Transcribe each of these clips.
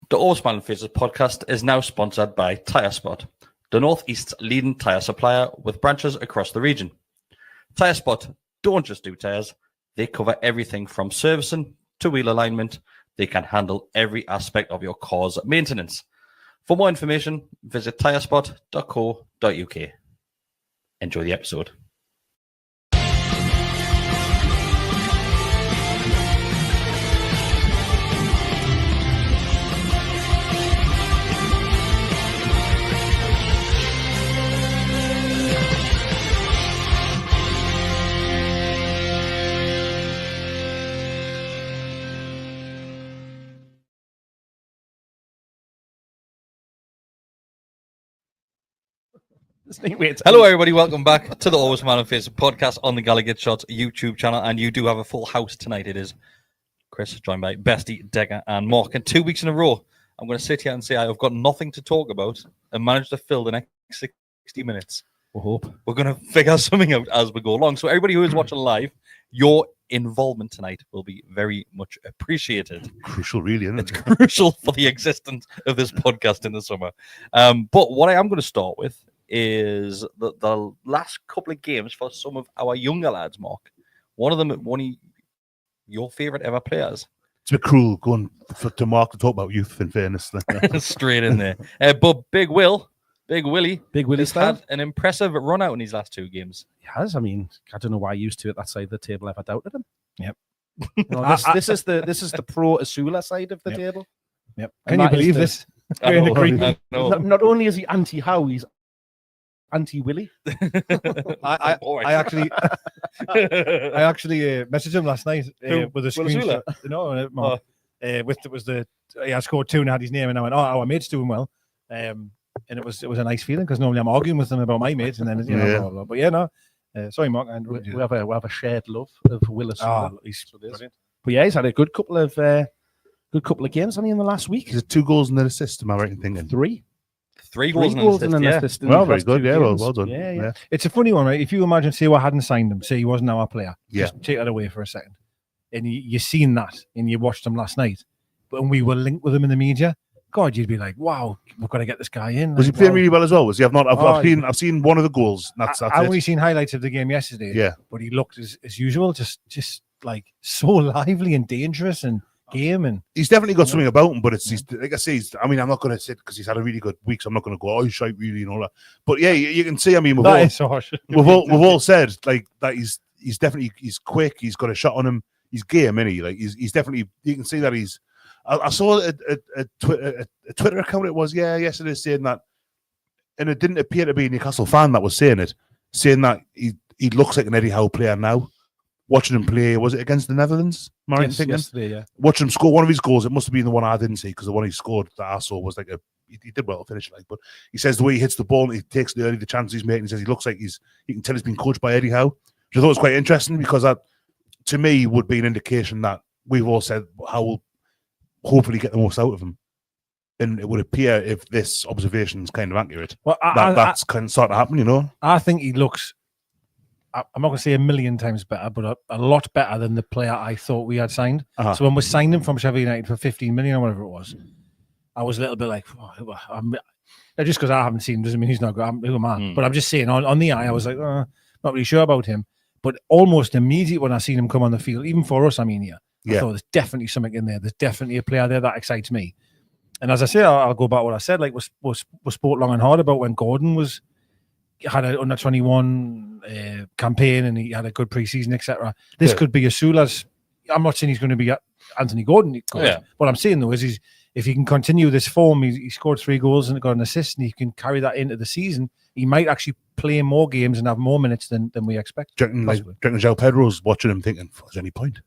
The All Smiling Faces podcast is now sponsored by Tyre Spot, the Northeast's leading tyre supplier with branches across the region. Tyre Spot don't just do tyres, they cover everything from servicing to wheel alignment. They can handle every aspect of your car's maintenance. For more information, visit tyrespot.co.uk. Enjoy the episode. Hello, everybody. Welcome back to the Always Smiling Faces podcast on the GallowgateShots YouTube channel. And you do have a full house tonight. It is Chris, joined by Bestie, Decker, and Mark. And 2 weeks in a row, I'm going to sit here and say I've got nothing to talk about and managed to fill the next 60 minutes. We hope. We're going to figure something out as we go along. So everybody who is watching live, your involvement tonight will be very much appreciated. Crucial, really, isn't it? It's crucial for the existence of this podcast in the summer. But what I am going to start with is the last couple of games for some of our younger lads, Mark. One of your favourite ever players. It's a bit cruel going to Mark to talk about youth, in fairness. Straight in there. But Big Willie has style. had an impressive run out in these last two games. He has. I mean, I don't know why I used to at that side of the table ever doubted him. Yep. You know, this is the pro Osula side of the table. Yep. And Can you that is believe the- this? I We're in know, agreement. I know. Not only is he anti-Howe, he's anti-Willie. I actually messaged him last night with a screenshot. I scored 2 and had his name, and I went, "Oh, our mate's doing well," and it was a nice feeling because normally I'm arguing with them about my mates, and then blah, blah, blah. But yeah, no. Sorry, Mark. We have a shared love of Will Osula. Oh, he's brilliant. But yeah, he's had a good couple of games only in the last week. Is it 2 goals and an assist? Am I right in thinking? Three goals and an assist, in Well, the very last good. 2 Yeah, games. well done. Yeah. It's a funny one, right? If you imagine, say, I hadn't signed him, say he wasn't our player, Yeah. just take that away for a second, and you seen that, and you watched him last night, but when we were linked with him in the media, God, you'd be like, "Wow, we've got to get this guy in." Was he Like, playing wow. really well as well? Was he? Oh, I've seen one of the goals. That's I've it. only seen highlights of the game yesterday. Yeah. But he looked as usual, just like so lively and dangerous and game, and He's definitely got something about him, but he's like I say. I'm not going to sit because he's had a really good week. So I'm not going to go, "Oh, he's shite, really," and all that. But yeah, you can see. I mean, that is so harsh. we've all said like that. He's definitely quick. He's got a shot on him. He's game, isn't he? Like he's definitely. You can see that he's. I saw a Twitter account. It was yesterday saying that, and it didn't appear to be a Newcastle fan that was saying it, saying that he looks like an Eddie Howe player now. Watching him play, was it against the Netherlands? Am I right in thinking? Yesterday, yeah. Watching him score one of his goals, it must have been the one I didn't see because the one he scored that I saw was like he did well to finish it. Like, but he says the way he hits the ball and he takes the chances he's making. He says he looks like you can tell he's been coached by Eddie Howe, which I thought was quite interesting because that to me would be an indication that we've all said Howe will hopefully get the most out of him. And it would appear if this observation is kind of accurate, Well, that's kind of starting to happen, you know. I think he looks. I'm not going to say a million times better, but a lot better than the player I thought we had signed. Uh-huh. So when we signed him from Sheffield United for 15 million or whatever it was, I was a little bit like, just because I haven't seen him doesn't mean he's not good. Who am I? But I'm just saying, on the eye, I was like, not really sure about him. But almost immediately when I seen him come on the field, even for us, I thought there's definitely something in there. There's definitely a player there that excites me. And as I say, I'll go back to what I said. Like we spoke long and hard about when Gordon had an under 21 campaign and he had a good preseason, etc. This could be Osula's. I'm not saying he's going to be Anthony Gordon. What I'm saying though is if he can continue this form, he scored 3 goals and got an assist, and he can carry that into the season, he might actually play more games and have more minutes than we expect. Do you reckon João Pedro's watching him thinking, "There's any point?"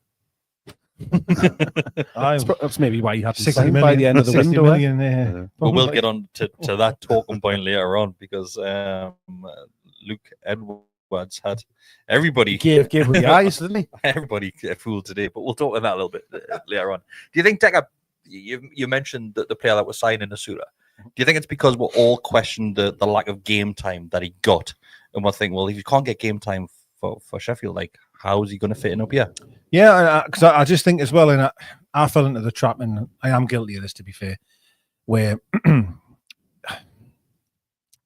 That's maybe why he had 60 signed million, by the end of the 60 window. million, But we'll get on to that talking point later on because Luke Edwards had everybody Gave with the eyes, didn't he? everybody fooled today. But we'll talk about that a little bit later on. Do you think, Decker, you mentioned that the player that was signed in Osula, do you think it's because we're all questioned the lack of game time that he got? And we're thinking, well, if you can't get game time for Sheffield, like, how is he going to fit in up here? Yeah, because I just think as well, and I fell into the trap, and I am guilty of this, to be fair. where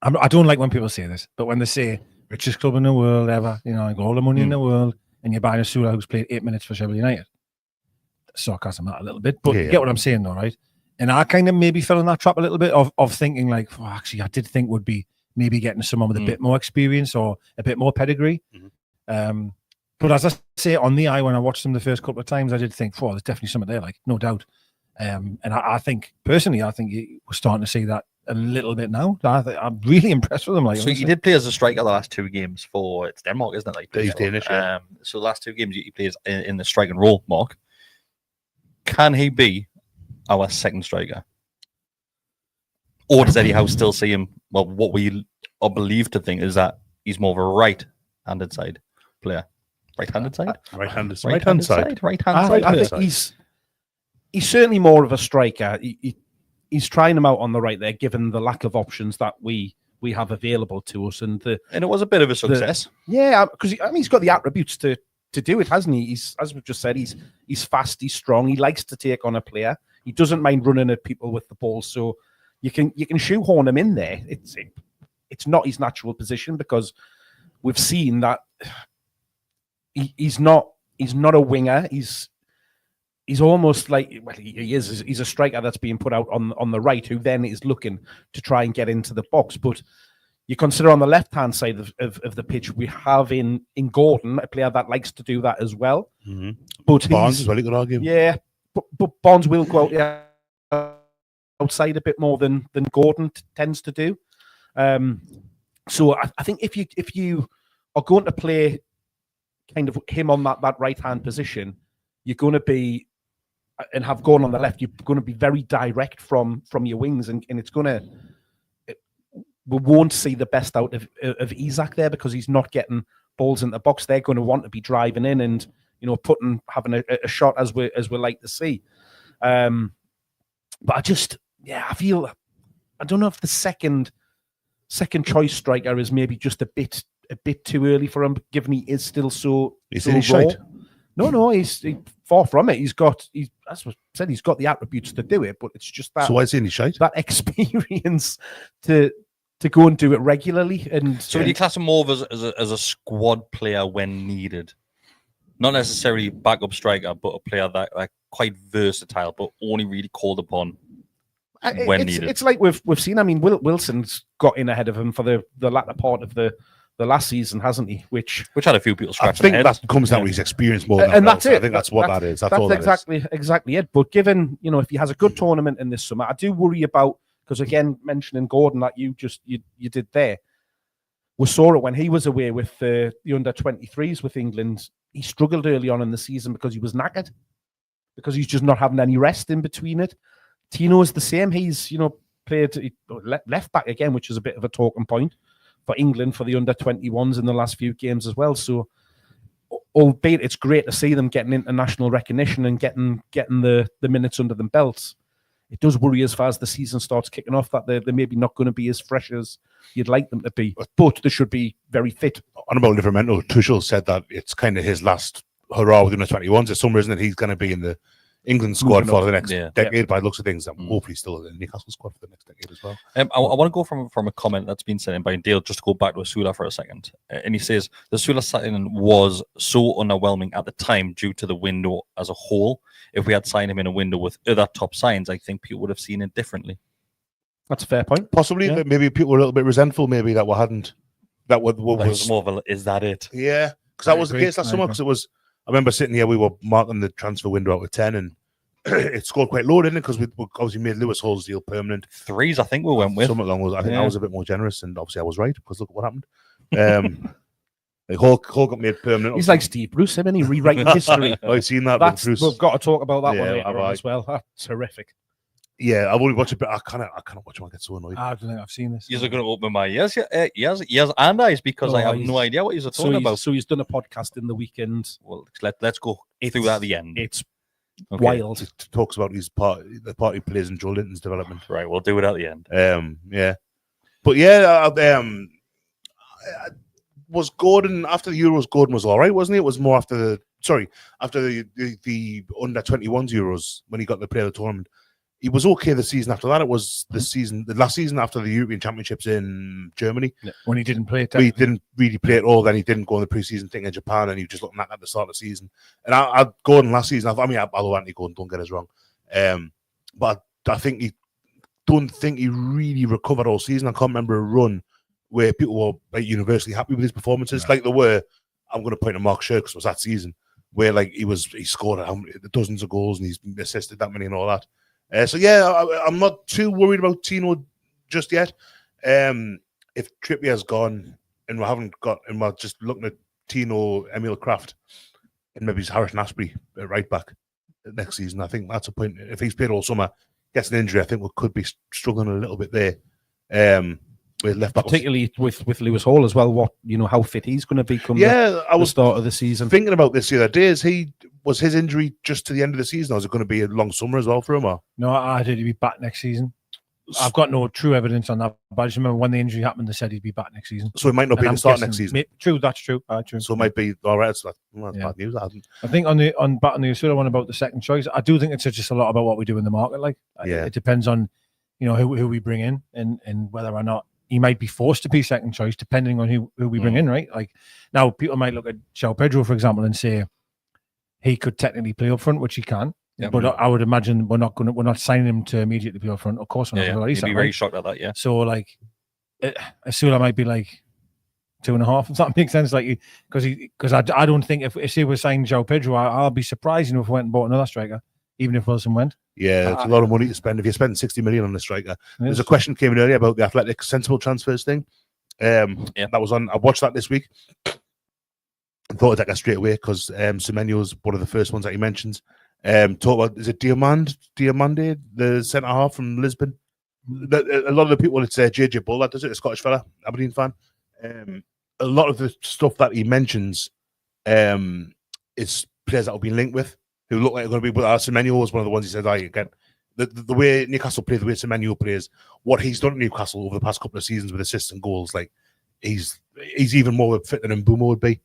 I don't like when people say this, but when they say richest club in the world ever, you know, like all the money in the world, and you're buying Osula who's played 8 minutes for Sheffield United. Sarcasm that a little bit, but you get what I'm saying though, right? And I kind of maybe fell in that trap a little bit of thinking like, oh, actually, I did think would be maybe getting someone with a bit more experience or a bit more pedigree. But as I say, on the eye, when I watched them the first couple of times, I did think, oh, there's definitely something there, like, no doubt. And I think, personally, I think we're starting to see that a little bit now. I'm really impressed with them. Like, so you did play as a striker the last 2 games for, it's Denmark, isn't it? Like, He's Danish, yeah. So the last 2 games he plays in the striking role, Mark. Can he be our second striker? Or does Eddie Howe still see him? Well, what we are believed to think is that he's more of a right-handed side player. Right-handed side? Right-handed side. Right-hand side. I think he's certainly more of a striker. He's trying him out on the right there, given the lack of options that we have available to us. And it was a bit of a success. Because he's got the attributes to do it, hasn't he? He's, as we've just said, he's fast, he's strong, he likes to take on a player. He doesn't mind running at people with the ball, so you can shoehorn him in there. It's not his natural position, because we've seen that he's not a winger. He's almost like, well, he's a striker that's being put out on the right, who then is looking to try and get into the box. But you consider on the left-hand side of the pitch, we have in Gordon, a player that likes to do that as well. But Barnes as well, you could argue. Yeah, but Barnes will go out outside a bit more than Gordon tends to do. So I think if you are going to play kind of him on that right-hand position, you're going to be, and have Gordon on the left, you're going to be very direct from your wings, and it's going to... We won't see the best out of Isak there, because he's not getting balls in the box. They're going to want to be driving in and, you know, having a shot as we like to see. But I feel, I don't know if the second choice striker is maybe just a bit too early for him, given he is still so. He's so shite. No, he's far from it. As I said, he's got the attributes to do it, but it's just that. So why is he shite? That experience to go and do it regularly. And so would you class him more as a squad player when needed? Not necessarily backup striker, but a player that quite versatile, but only really called upon when needed. It's like we've seen. I mean, Wilson's got in ahead of him for the latter part of the last season, hasn't he? Which had a few people scratching I think that comes down to his experience more than that's it. I think that's what that is. That's all exactly it. But given, you know, if he has a good tournament in this summer, I do worry about, because again, mentioning Gordon that you did there, we saw it when he was away with the under-23s with England. He struggled early on in the season because he was knackered, because he's just not having any rest in between it. Tino is the same. He's, you know, played left back again, which is a bit of a talking point for England for the under-21s in the last few games as well. So, albeit it's great to see them getting international recognition and getting the minutes under them belts, it does worry as far as the season starts kicking off that they're maybe not going to be as fresh as you'd like them to be. But they should be very fit. On about Livermore, Tuchel said that it's kind of his last hurrah with the under-21s. It's some reason that he's going to be in the England squad for the next decade, by the looks of things, and hopefully still in the Newcastle squad for the next decade as well. I want to go from a comment that's been sent in by Dale, just to go back to Osula for a second. And he says, the Osula signing was so underwhelming at the time due to the window as a whole. If we had signed him in a window with other top signs, I think people would have seen it differently. That's a fair point. Possibly, but maybe people were a little bit resentful, maybe that we hadn't. That was more of a, is that it? Yeah, because that was the case last summer. Because it was, I remember sitting here, we were marking the transfer window out of 10, and it scored quite low, didn't it? Because we obviously made Lewis Hall's deal permanent. 3s, I think we went with. Something along those. I think I was a bit more generous, and obviously I was right, because look at what happened. Like Hall got made permanent. He's like Steve Bruce, isn't he? Rewriting history. I've seen that. We've got to talk about that one later on as well. That's horrific. Yeah, I've only watched it, but I cannot watch him. I get so annoyed. I don't think I've seen this. You're going to open my ears and eyes, because I have no idea what you're talking about. So he's done a podcast in the weekend. Well, let's go through that at the end. It's wild. It talks about the part he plays in Joe Linton's development. Right, we'll do it at the end. Yeah, but yeah, was Gordon after the Euros? Gordon was all right, wasn't he? It was more after the under-21s Euros when he got the player of the tournament. He was okay the season after that. It was the last season after the European Championships in Germany. When he didn't play it. He didn't really play at all. Then he didn't go on the preseason thing in Japan, and he was just looking at the start of the season. And Gordon last season, although Anthony Gordon, don't get us wrong, but I don't think he really recovered all season. I can't remember a run where people were like universally happy with his performances, like there were. I'm going to point to Mark Shirk because it was that season where like he scored dozens of goals and he's assisted that many and all that. So yeah, I'm not too worried about Tino just yet. If Trippier's gone and we're just looking at Tino, Emil Kraft, and maybe Harrison Asprey at right back next season, I think that's a point. If he's played all summer, gets an injury, I think we could be struggling a little bit there. With left back, particularly with Lewis Hall as well. How fit he's going to become? Yeah, I was the start of the season thinking about this the other day. Was his injury just to the end of the season, or is it going to be a long summer as well for him? Or? No, I did. He'd be back next season. I've got no true evidence on that, but I just remember when the injury happened, they said he'd be back next season. So it might not be the start next season. True, that's true. True. So it might be all right. So that's bad news. I think on the Osula one about the second choice, I do think it's just a lot about what we do in the market. Like, it depends on who we bring in and whether or not he might be forced to be second choice, depending on who we bring in. Right? Like now, people might look at João Pedro, for example, and say he could technically play up front, which he can. Yeah, but I would imagine we're not signing him to immediately play up front. Of course, we're not. I'd be very shocked at that. Yeah. So like, Osula might be like 2.5. If that makes sense. Like, because I don't think if he was signing João Pedro, I'll be surprised if we went and bought another striker, even if Wilson went. Yeah, it's a lot of money to spend if you spend 60 million on the striker. There's a question came in earlier about the Athletic sensible transfers thing. That was on. I watched that this week. I thought of that straight away because Semenyo's one of the first ones that he mentions. Talk about, is it Diamande, the centre half from Lisbon? A lot of the people, it's JJ Bull that does it, a Scottish fella, Aberdeen fan. A lot of the stuff that he mentions is players that will be linked with who look like they're going to be. But Semenyo was one of the ones he said, again, the way Newcastle play, the way Semenyo plays, what he's done at Newcastle over the past couple of seasons with assists and goals, like he's even more fit than Mbeumo would be.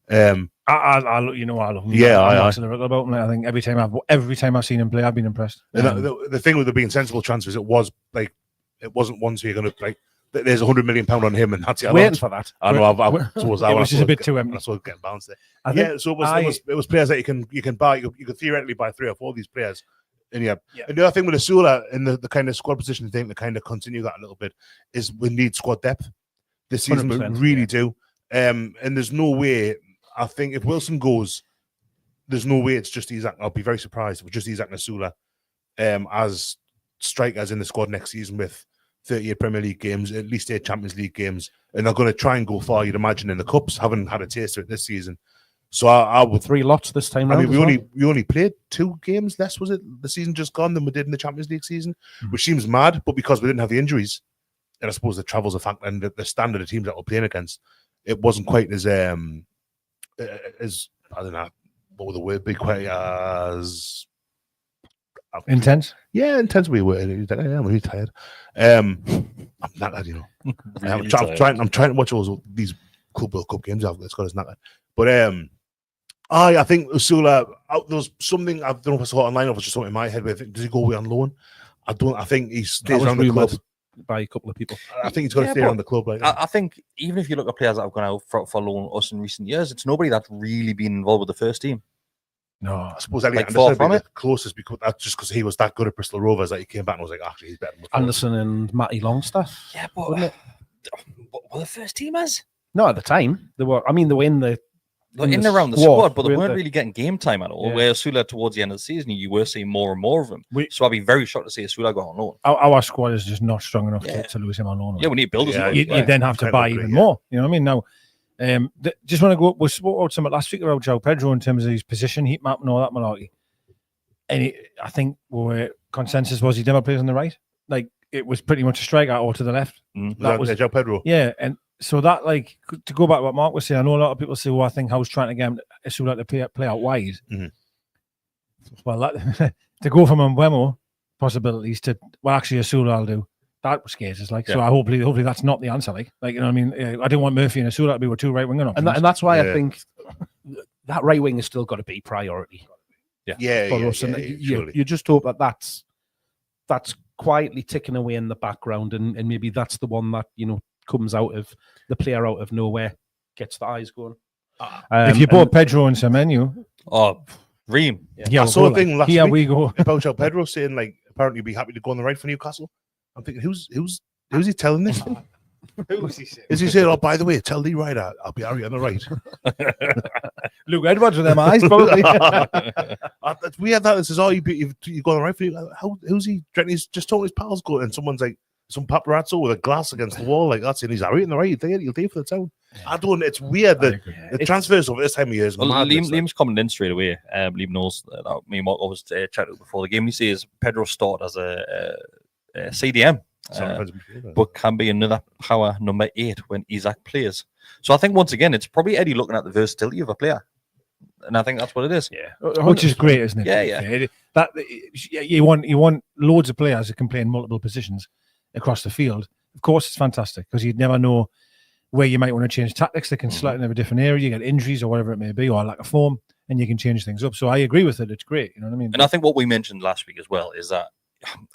I love him. Yeah, I'm absolutely about him. I think every time I've seen him play, I've been impressed. The thing with the being sensible transfers, it wasn't one so you're going to like. There's £100 million on him, and that's it. Waiting for that. I know. Which is a bit too empty. That's what getting bounced there. So it was players that you can buy. You could theoretically buy 3 or 4 of these players. And and the other thing with Osula in the kind of squad position thing to kind of continue that a little bit is we need squad depth this season. We really do. And there's no way. I think if Wilson goes, there's no way it's just Isaac. I'll be very surprised if it's just Isaac and Osula as strikers in the squad next season with 38 Premier League games, at least 8 Champions League games, and they're going to try and go far, you'd imagine, in the Cups. Haven't had a taste of it this season. So I would 3 lots this time round. I mean, we only played 2 games less, was it, the season just gone, than we did in the Champions League season, which seems mad, but because we didn't have the injuries, and I suppose the travel's a factor, and the standard of teams that we're playing against, it wasn't quite as I don't know, what would the word be, quite as intense? Yeah, intense. I'm really tired. I'm knackered, I'm trying to watch these Club World Cup games. It's got us knackered. But I think Osula, there's something, I don't know if I saw it online or if it's just something in my head, but does he go away on loan? I think he stays around the club. By a couple of people. I think he's got to stay around the club. I think even if you look at players that have gone out for loan us in recent years, it's nobody that's really been involved with the first team. No, I suppose Elliot Anderson would be the closest because that's just because he was that good at Bristol Rovers that he came back and was like, actually, he's better than Anderson and Matty Longstaff. Yeah, but were the first teamers? No, at the time they were. I mean, they were in the. In around the squad, but they weren't really getting game time at all. Yeah. Where Osula towards the end of the season, you were seeing more and more of them. So I'd be very shocked to see Osula go on loan. Our squad is just not strong enough to lose him on loan. Yeah, we need builders. You then have to buy even more. You know what I mean? Now, just want to go. We spoke about something last week about João Pedro in terms of his position, heat map, and all that malarkey. And I think consensus was he never plays on the right. Like it was pretty much a striker or to the left. That was João Pedro. Yeah, and. So that, like, to go back to what Mark was saying, I know a lot of people say, well, I think Howe's trying to get him to play out wide. Well, to go from Mbeumo possibilities to, well, actually, Osula I'll do. That scares us, like. So hopefully that's not the answer, like you know what I mean? I didn't want Murphy and Osula to be with 2 right-wing options. And that's why I think that right wing has still got to be priority. For us. And you just hope that's that's quietly ticking away in the background, and maybe that's the one that comes out of the player out of nowhere, gets the eyes going. If you bought Pedro and Semenyo, Ream. I saw a thing last we week go. about João Pedro saying like apparently he'd be happy to go on the right for Newcastle. I'm thinking, who's he telling this to? Is he saying, oh, by the way, tell Lee Ryder I'll be Harry on the right? Luke Edwards with them eyes, probably. We had that. It says, oh, you go on the right for you. Who's he? He's just told his pals go, and someone's like, some paparazzo with a glass against the wall, like that's it. He's Harry on the right. You'll do for the town. I don't. It's weird that the transfers over this time of year is Liam's coming in straight away. Liam knows that me and Mark always chatted before the game. He says Pedro started as a CDM. But can be another power number 8 when Isaac plays. So I think once again it's probably Eddie looking at the versatility of a player, and I think that's what it is. Yeah, which is great, isn't it? Yeah. That you want loads of players that can play in multiple positions across the field. Of course, it's fantastic because you'd never know where you might want to change tactics. They can slot in a different area. You get injuries or whatever it may be, or lack of form, and you can change things up. So I agree with it. It's great. You know what I mean? And I think what we mentioned last week as well is that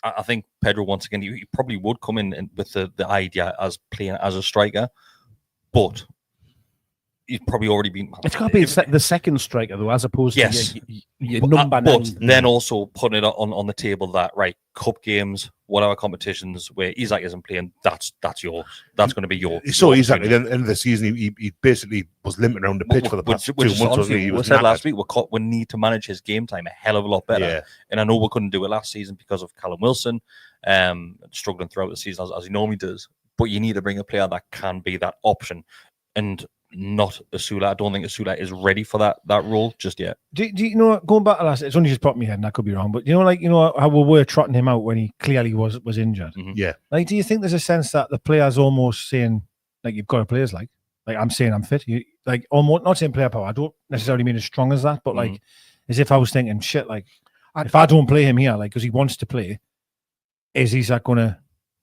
I think Pedro, once again, he probably would come in with the idea as playing as a striker, but he's probably already been. It's got to be the second striker, though, as opposed to your number 9. But then also putting it on the table that, right, cup games, whatever competitions where Isaac isn't playing, that's yours. That's going to be yours. So Isaac, at the end of the season, he basically was limping around the pitch for the past 2 months. Honestly, we said last week, we need to manage his game time a hell of a lot better. Yeah. And I know we couldn't do it last season because of Callum Wilson struggling throughout the season as he normally does. But you need to bring a player that can be that option. And not Osula. I don't think Osula is ready for that role just yet. Do you know, going back to last, it's only just popped in my head and I could be wrong, but how we were trotting him out when he clearly was injured. Mm-hmm. Yeah. Like, do you think there's a sense that the player's almost saying, like, you've got to play as like I'm saying I'm fit. Almost not saying player power. I don't necessarily mean as strong as that, but like as if I was thinking, shit, like if I don't play him here, like because he wants to play, is that going to?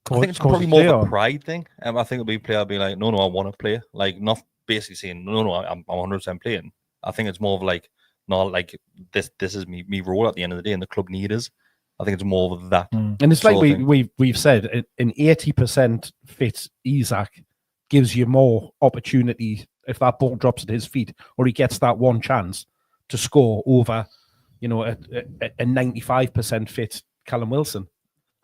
I think it's probably more of a pride thing. I think it'll be a player be like, no, I want to play. Like, not basically saying, no, I'm 100% playing. I think it's more of like, no, like this is me role at the end of the day, and the club need us. I think it's more of that. And it's like we've said, an 80% fit Isaac gives you more opportunity if that ball drops at his feet, or he gets that one chance to score over, a 95% fit Callum Wilson.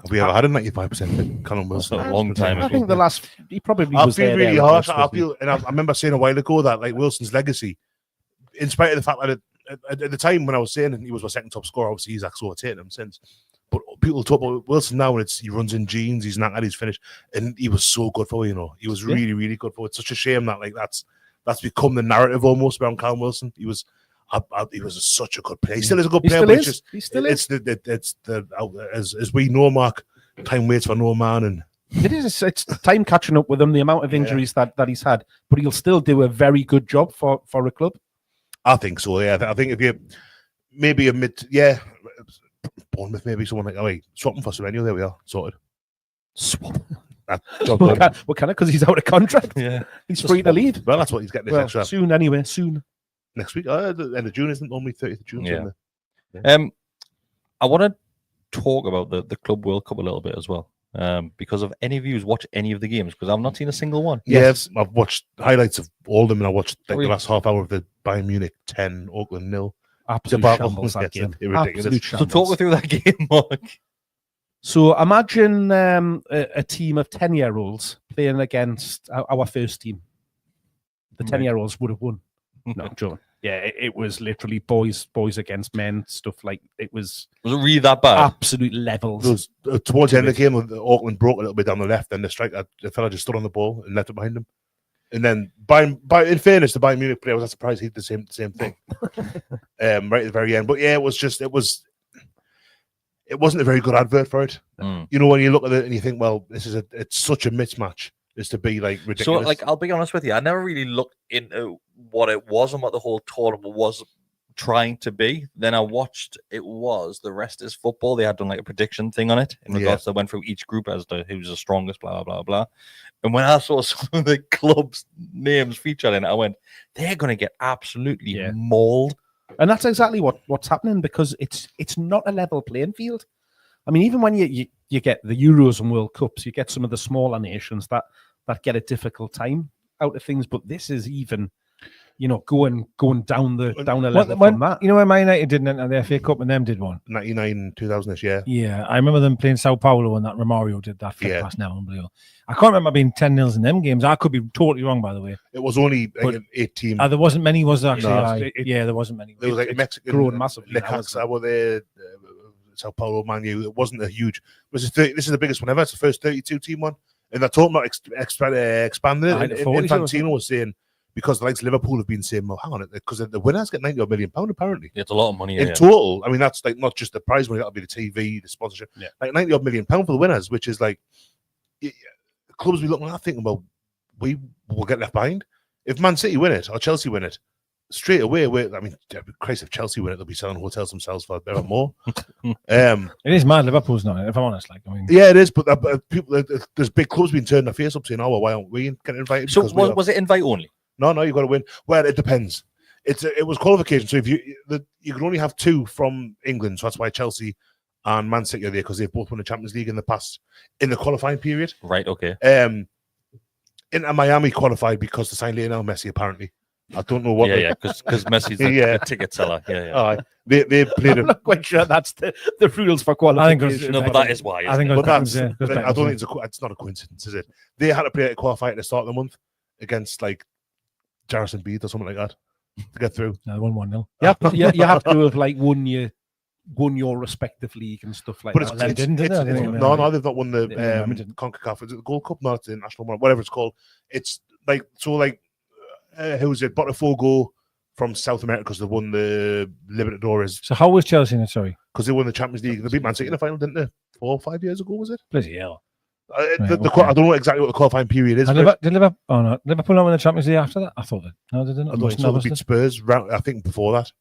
Have we ever had a 95% fit Callum Wilson? A long time ago. I think the last, he probably I was feel there. really harsh. I remember saying a while ago that like Wilson's legacy, in spite of the fact that at the time when I was saying he was my second top scorer, obviously Isaac's overtaken him since. But people talk about Wilson now, and he runs in jeans, he's knackered, he's finished, and he was so good for he was really, really good for it. It's such a shame that like that's become the narrative almost around Callum Wilson. He was such a good player. He still is a good player. He still is. It's as we know, Mark. Time waits for no man, and it's time catching up with him. The amount of injuries that he's had, but he'll still do a very good job for a club. I think so. Yeah, I think if you maybe Bournemouth, maybe someone like swap him for Semenyo. There we are, sorted. Swap. What kind of? Because he's out of contract. Yeah, he's free to leave. Well, that's what he's getting. Extra soon, anyway. Soon. Next week, the end of June, isn't it? Normally 30th of June. Yeah. I want to talk about the Club World Cup a little bit as well. Because of any of you watch any of the games, because I've not seen a single one. Yes, I've watched highlights of all of them, and I watched the last half hour of the Bayern Munich 10, Auckland 0. Absolute shambles that game. Ridiculous. So talk me through that game, Mark. So imagine a team of 10-year-olds playing against our first team. The 10-year-olds would have won. No, John. Yeah, it was literally boys against men, stuff like it was. Was it really that bad? Absolute levels. Towards the end of the game, Auckland broke a little bit down the left, and the fella just stood on the ball and left it behind him. And then, in fairness, the Bayern Munich player, I was surprised he did the same thing, right at the very end. But yeah, it wasn't a very good advert for it. When you look at it and you think, well, it's such a mismatch. Is to be like ridiculous. So, like, I'll be honest with you, I never really looked into what it was and what the whole tournament was trying to be. Then I watched The Rest is Football. They had done like a prediction thing on it in regards to went through each group as to who's the strongest, blah, blah, blah, blah. And when I saw some of the clubs' names featured in it, I went, they're going to get absolutely mauled. And that's exactly what's happening, because it's not a level playing field. I mean, even when you get the Euros and World Cups, you get some of the smaller nations that get a difficult time out of things. But this is even, going down a level from that. You know when Man United didn't enter the FA Cup and them did one? 99, 2000-ish, yeah. Yeah, I remember them playing Sao Paulo and that Romario did that flick pass now. Unbelievable. I can't remember being 10-0 in them games. I could be totally wrong, by the way. It was only 8 teams. There wasn't many, was there actually? There wasn't many. There was like Mexican, grown massively. Necaxa were there, Sao Paulo, Man U. It wasn't a huge. This is the biggest one ever. It's the first 32-team one. And they're talking about expanding it. Infantino was saying, because the likes of Liverpool have been saying, well, hang on, because the winners get £90 million apparently. It's a lot of money in total. I mean, that's like not just the prize money, that'll be the TV, the sponsorship. Yeah. Like £90 million for the winners, which is like clubs we looking at thinking, well, we will get left behind. If Man City win it or Chelsea win it, straight away, I mean, Christ, if Chelsea win it, they'll be selling hotels themselves for a bit more. It is mad. Liverpool's not, if I'm honest. Yeah, it is. But people, there's big clubs being turned their face up saying, "Oh, well, why aren't we getting invited?" So was it invite only? No, you got to win. Well, it depends. It was qualification. So if you can only have 2 from England, so that's why Chelsea and Man City are there, because they've both won the Champions League in the past in the qualifying period. Right. Okay. Inter Miami qualified because they signed Lionel Messi apparently. I don't know what. Yeah, because Messi's a ticket seller. Yeah. They played. I'm not quite sure that's the rules for qualification. I think but that is why. I think I don't think it's not a coincidence, is it? They had to play at qualify at the start of the month against like Jarrison Bead or something like that to get through. No, 1-1-0. You have to have like won your respective league and stuff like that. But no, they've not won the CONCACAF. Is it the Gold Cup? No, it's the national one, whatever it's called. It's like who was it? Botafogo from South America because they won the Libertadores. So how was Chelsea in it? Sorry, because they won the Champions League. They beat Man City in the final, didn't they? 4 or 5 years ago, was it? Bloody hell! I don't know exactly what the qualifying period is. Did Liverpool not win the Champions League after that? I thought that. No, they didn't. I thought they beat Spurs. I think before that,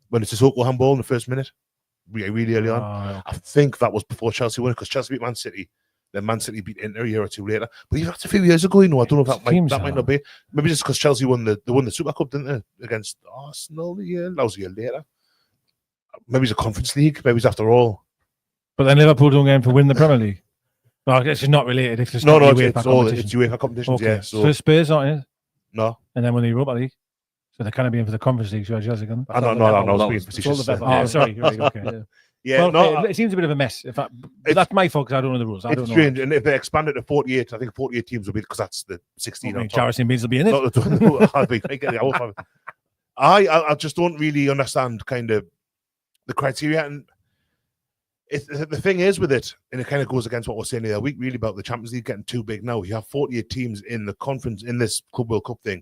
when it's a Sissoko handball in the first minute, really early on. Okay. I think that was before Chelsea won, because Chelsea beat Man City. Then Man City beat Inter a year or 2 later. But even that's a few years ago, I don't know if that might not be. Maybe just because Chelsea won the Super Cup, didn't they? Against Arsenal the year. That was a year later. Maybe it's a Conference League. Maybe it's after all. But then Liverpool don't get in for win the Premier League. No, it's just not related. It's just it's UEFA competitions, okay. yeah. So Spurs aren't in it? No. And then when the Europa League? So they're kind of being for the Conference League, so Chelsea can. Sorry. Okay. Yeah, it seems a bit of a mess. That's my fault because I don't know the rules. I don't know. Strange, and if they expand it to 48, I think 48 teams will be, because that's the 16. Jarrison Beans will be in it. I just don't really understand kind of the criteria, and the thing is with it, and it kind of goes against what we're saying the other week, really, about the Champions League getting too big now. You have 48 teams in the conference in this Club World Cup thing,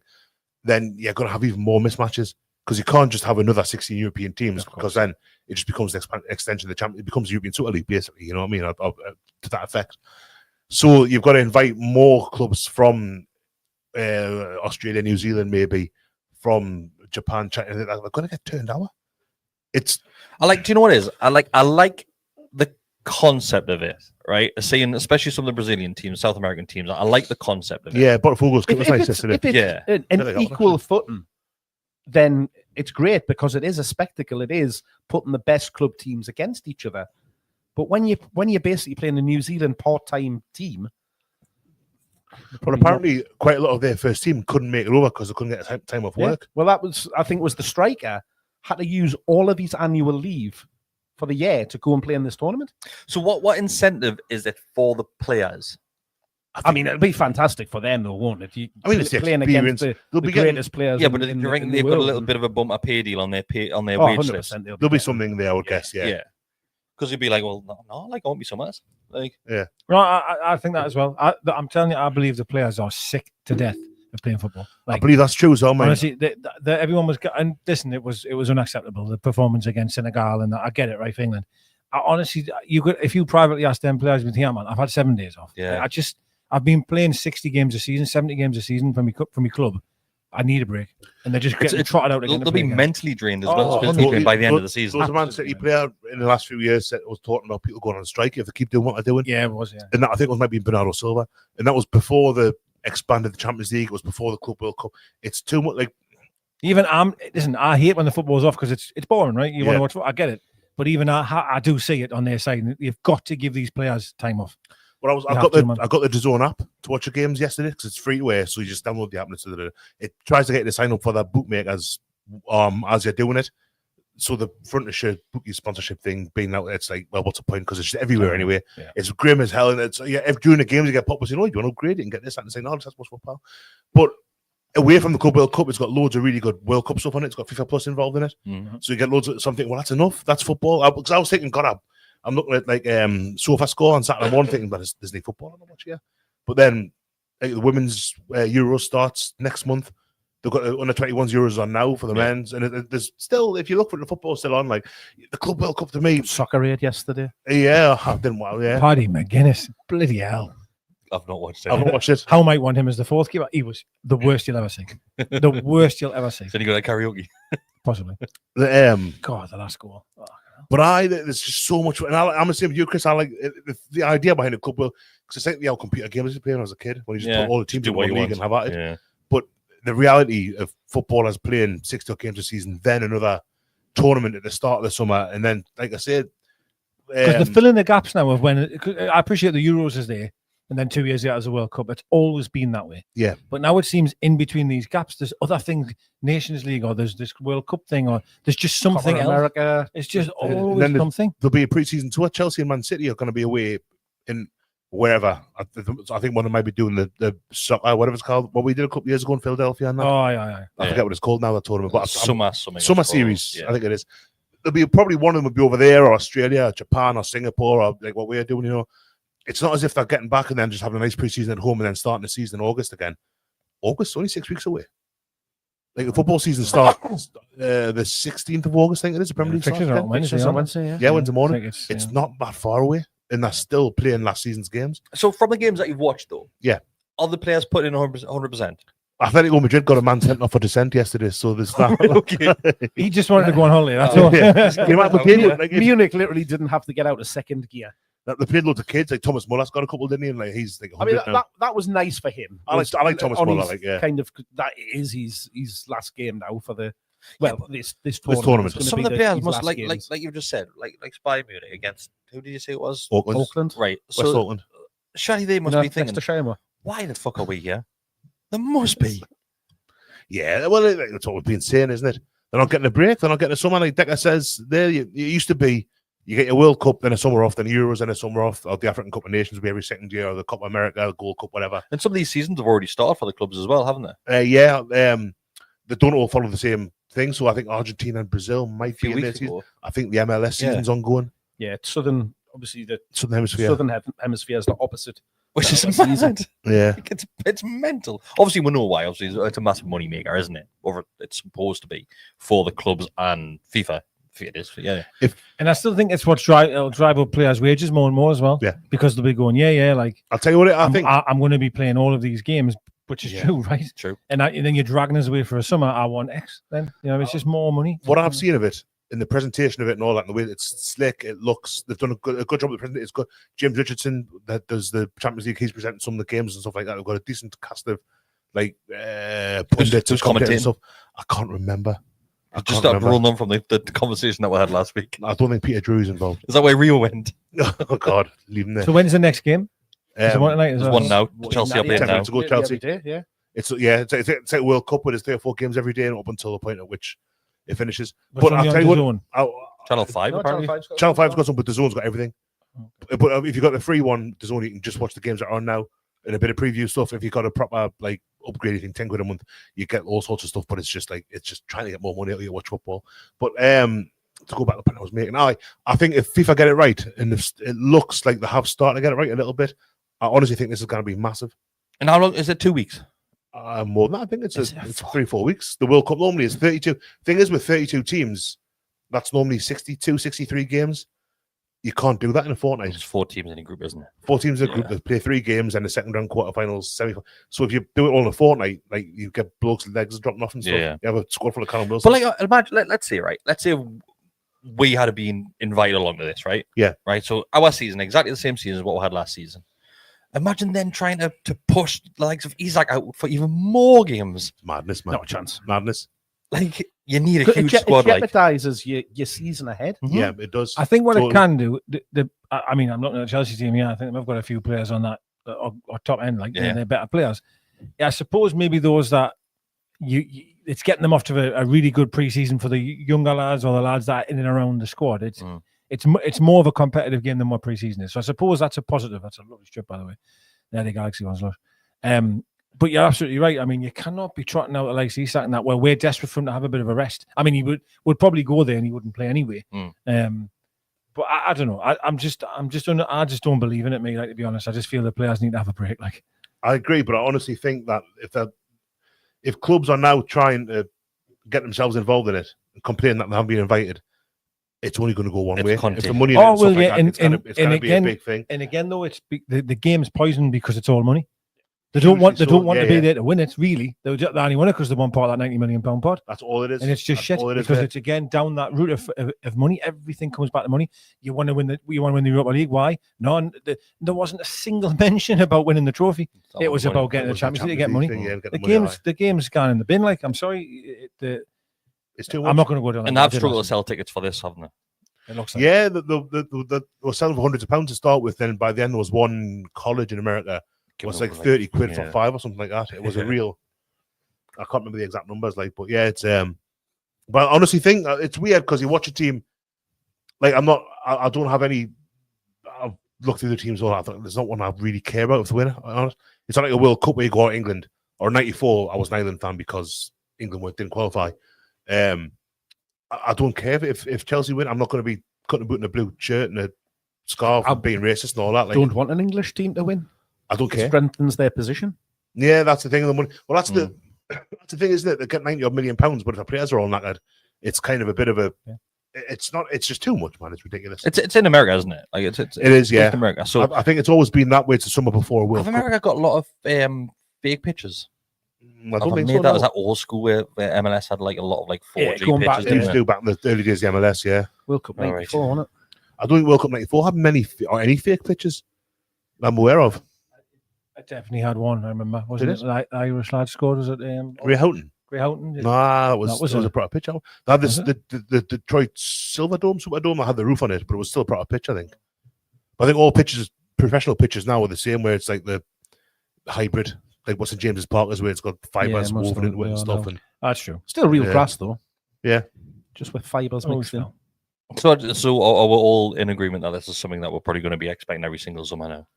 then you're going to have even more mismatches. Because you can't just have another 16 European teams, because then it just becomes the extension of the champion. It becomes the European Super League, basically. You know what I mean? To that effect. So you've got to invite more clubs from Australia, New Zealand, maybe from Japan, China. They're going to get turned out. Do you know what it is? I like the concept of it, right? Seeing, especially some of the Brazilian teams, South American teams. I like the concept of it. Yeah, Botafogo's nice yesterday. If it's an equal footing, then it's great, because it is a spectacle. It is putting the best club teams against each other. But when you're basically playing a New Zealand part-time team, well, apparently quite a lot of their first team couldn't make it over because they couldn't get a time off work. Well, I think the striker had to use all of his annual leave for the year to go and play in this tournament. So what incentive is it for the players? I mean, it'll be fantastic for them, though, won't it? It's the playing experience. against the greatest players. Yeah, but do you reckon they've got a little bit of a bumper pay deal on their wage slips? There'll be something there, I would guess. Yeah. Because you'd be like, well, no, I won't be so much. Yeah. No, I think that as well. I'm telling you, I believe the players are sick to death of playing football. I believe that's true as well, man. Honestly, everyone was, and listen, it was unacceptable. The performance against Senegal, and I get it, right, for England. Honestly, if you privately ask them players with here, man, I've had 7 days off. Yeah. I've been playing 60 games a season, 70 games a season from my club. I need a break, and they're just getting trotted out again. They'll be mentally drained as well as physically drained by the end of the season. There was a Man City player in the last few years that was talking about people going on strike if they keep doing what they're doing. Yeah, it was. Yeah, and that, I think it was maybe Bernardo Silva, and that was before the expanded the Champions League. It was before the Club World Cup. It's too much. Like, even listen, I hate when the football's off because it's boring, right? You want to watch football. I get it, But even I do see it on their side. You've got to give these players time off. Well, I got the DAZN app to watch the games yesterday because it's free to wear, so you just download the app and it tries to get you to sign up for that bookmakers as you're doing it. So the front of shirt bookie sponsorship thing being out, it's like, well, what's the point? Because it's just everywhere anyway. Yeah. It's grim as hell, and it's if during the games you get pop-ups, you want to upgrade it and get this and say, no, that's what's football. But away from the Club World Cup, it's got loads of really good World Cup stuff on it. It's got FIFA Plus involved in it, so you get loads of something. Well, that's enough. That's football. Because I was thinking, God, I'm looking at like SofaScore on Saturday morning, thinking, but there's no football on much here. But then the women's Euro starts next month. They've got under 21s Euros on now for the men's, and there's still, if you look for the football, still on. Like the Club World Cup to me, Soccer Aid yesterday. Yeah, I didn't. Well, yeah. Paddy McGuinness, bloody hell! I've not watched it. I've not watched it. How might want him as the fourth keeper? He was the worst you'll ever see. The worst you'll ever see. Then you got karaoke, possibly. God, the last goal. Oh. But there's just so much, and I'm the same with you, Chris. I like the idea behind the Club World because it's like the old computer games I used to play when I was a kid, when you just put all the teams in one league and have at it. Yeah. But the reality of footballers playing 60 games a season, then another tournament at the start of the summer, and then, like I said, because they're filling the gaps now of when I appreciate the Euros is there, and then 2 years later as a World Cup. It's always been that way. Yeah. But now it seems in between these gaps, there's other things, Nations League, or there's this World Cup thing, or there's just something else. America. It's just always something. There'll be a pre-season tour. Chelsea and Man City are going to be away in wherever. I think one of them might be doing the whatever it's called. What we did a couple of years ago in Philadelphia. And that. Oh, yeah. I forget what it's called now, that tournament. But Summer series, yeah. I think it is. There'll be probably one of them will be over there, or Australia, or Japan, or Singapore, or like what we're doing, It's not as if they're getting back and then just having a nice pre-season at home and then starting the season in August again. August, only 6 weeks away. Like the football season starts the 16th of August, I think it is. The Premier League starts on Wednesday. Yeah, Wednesday morning. It's not that far away, and they're still playing last season's games. So from the games that you've watched, though, yeah, are the players putting in 100%? Atletico Madrid got a man sent off for dissent yesterday, so there's that. Okay. He just wanted to go on holiday. That's all. Yeah. Munich literally didn't have to get out of second gear. They played loads of kids, like Thomas Muller's got a couple, didn't he? And like he's like, I mean, that was nice for him. I like Thomas Muller. Like, yeah, kind of that is his last game now for the this tournament. Some of the players must like you just said, like Bayern Munich against who did you say it was? Auckland, right? West Auckland. Surely they must be thinking, to why the fuck are we here? There must be. Yeah, well, that's what we've been saying, isn't it? They're not getting a break. They're not getting a summer. Like Decker says, there it used to be. You get your World Cup, then a summer off, then Euros, then a summer off, or the African Cup of Nations will be every second year, or the Copa America, the Gold Cup, whatever. And some of these seasons have already started for the clubs as well, haven't they? They don't all follow the same thing. So I think Argentina and Brazil might be in their season. I think the MLS season's ongoing. Yeah, Southern Hemisphere. Southern Hemisphere is the opposite. Which is mad. Yeah. It's mental. Obviously, we know why. Obviously, it's a massive money maker, isn't it? Or it's supposed to be for the clubs and FIFA. It is, yeah. And I still think it's what drive up players' wages more and more as well. Yeah, because they'll be going, like I'll tell you what I think. I'm going to be playing all of these games, which is true, right? True. And then you're dragging us away for a summer. I want X. Then it's just more money. What I've seen of it in the presentation of it and all that, and the way it's slick, it looks. They've done a good job with the presentation. It's good. James Richardson that does the Champions League. He's presenting some of the games and stuff like that. They've got a decent cast of like pundits and stuff. I can't remember. I just started rolling on from the conversation that we had last week. I don't think Peter Drew's involved. Is that where Rio went? Oh God, leave him there. So when's the next game? There's one now. Chelsea are playing now. To go Chelsea. Yeah. It's like a World Cup, but it's 3 or 4 games every day, and up until the point at which it finishes. But I'll tell you what, Channel 5 apparently. Channel 5's got some, but the Zone's got everything. But if you've got the free one, the Zone, you can just watch the games that are on now and a bit of preview stuff. If you've got a proper like upgraded thing, 10 quid a month, you get all sorts of stuff. But it's just trying to get more money out of you to watch football. But to go back to the point I was making, I think if FIFA get it right, and it looks like they have started to get it right a little bit, I honestly think this is going to be massive. And how long is it? 2 weeks? More than that. I think it's 3-4 weeks. The World Cup normally is 32. Thing is, with 32 teams, that's normally 62, 63 games. You can't do that in a fortnight. There's 4 teams in a group, isn't it? 4 teams in a group that play 3 games and the second round, quarterfinals, semi-finals. So if you do it all in a fortnight, like you get blokes' legs dropping off and stuff. Yeah. You have a squad full of Callum Wilson. But like, imagine, let's say we had been invited along to this, right? Yeah. Right. So our season, exactly the same season as what we had last season. Imagine then trying to push the likes of Isaac out for even more games. Madness, man. Not a chance. Madness. like you need a huge squad. It jeopardizes your season ahead. Yeah, it does. I think what it can do. I mean, I'm looking at the Chelsea team. Yeah, I think they've got a few players on that or top end, like they're better players. Yeah, I suppose maybe those that it's getting them off to a really good preseason for the younger lads or the lads that are in and around the squad. It's more of a competitive game than what preseason is. So I suppose that's a positive. That's a lovely strip, by the way. There, the Galaxy ones, love. But you're absolutely right. I mean, you cannot be trotting out like Isak and that. Well, we're desperate for him to have a bit of a rest. I mean, he would probably go there and he wouldn't play anyway. But I don't know. I just don't believe in it, mate. Like, to be honest, I just feel the players need to have a break. Like, I agree, but I honestly think that if clubs are now trying to get themselves involved in it and complain that they haven't been invited, it's only going to go one way. If the money it's going to be a big thing. And again, though, the game's poisoned because it's all money. They don't want to be there to win it, really. They only win it because they want part of that £90 million pot. That's all it is. And it's just shit because it's again down that route of money. Everything comes back to money. You want to win the Europa League. Why? No, there wasn't a single mention about winning the trophy. It was about getting the Champions League to get money. The game's gone in the bin. Like, I'm sorry, it's too much. I'm not going to go down. And they've struggled to sell tickets for this, haven't they? It looks like. Yeah, they were selling for hundreds of pounds to start with. Then by the end, there was one college in America. It was like 30 quid for 5 or something like that. It was a real. I can't remember the exact numbers, like, but yeah, it's. But I honestly think it's weird because you watch a team. Like, I don't have any. I've looked through the teams all. There's not one I really care about the winner. Honest, it's not like a World Cup where you go out England or '94. I was an Ireland fan because England didn't qualify. I don't care if Chelsea win. I'm not going to be cutting a boot in a blue shirt and a scarf and being racist and all that. Like, don't want an English team to win. I don't care. It strengthens their position. Yeah, that's the thing. The money. Well, that's the thing, isn't it? They get £90 million, but if the players are all knackered, it's kind of a bit of a. Yeah. It's not. It's just too much, man. It's ridiculous. It's in America, isn't it? Like it is. Yeah, in America. So I think it's always been that way to summer before a World Cup. America got a lot of fake pictures. I don't think so. That was that old school where MLS had like a lot of like 4G pictures. They used to do back in the early days of the MLS. Yeah, World Cup '94, wasn't it? I don't think World Cup '94 had many or any fake pictures that I'm aware of. I definitely had one. I remember. Wasn't it like Irish lad scored? Was it Grey Houghton? Nah, that was a proper pitch. They had this the Detroit Silverdome, Superdome. I had the roof on it, but it was still a proper pitch, I think. But I think all pitches, professional pitches now, are the same, where it's like the hybrid, like what's in James's Park, is where it's got fibers woven into it and stuff. And that's true. Still real grass though. Yeah, just with fibers mixed in. So are we all in agreement that this is something that we're probably going to be expecting every single summer now?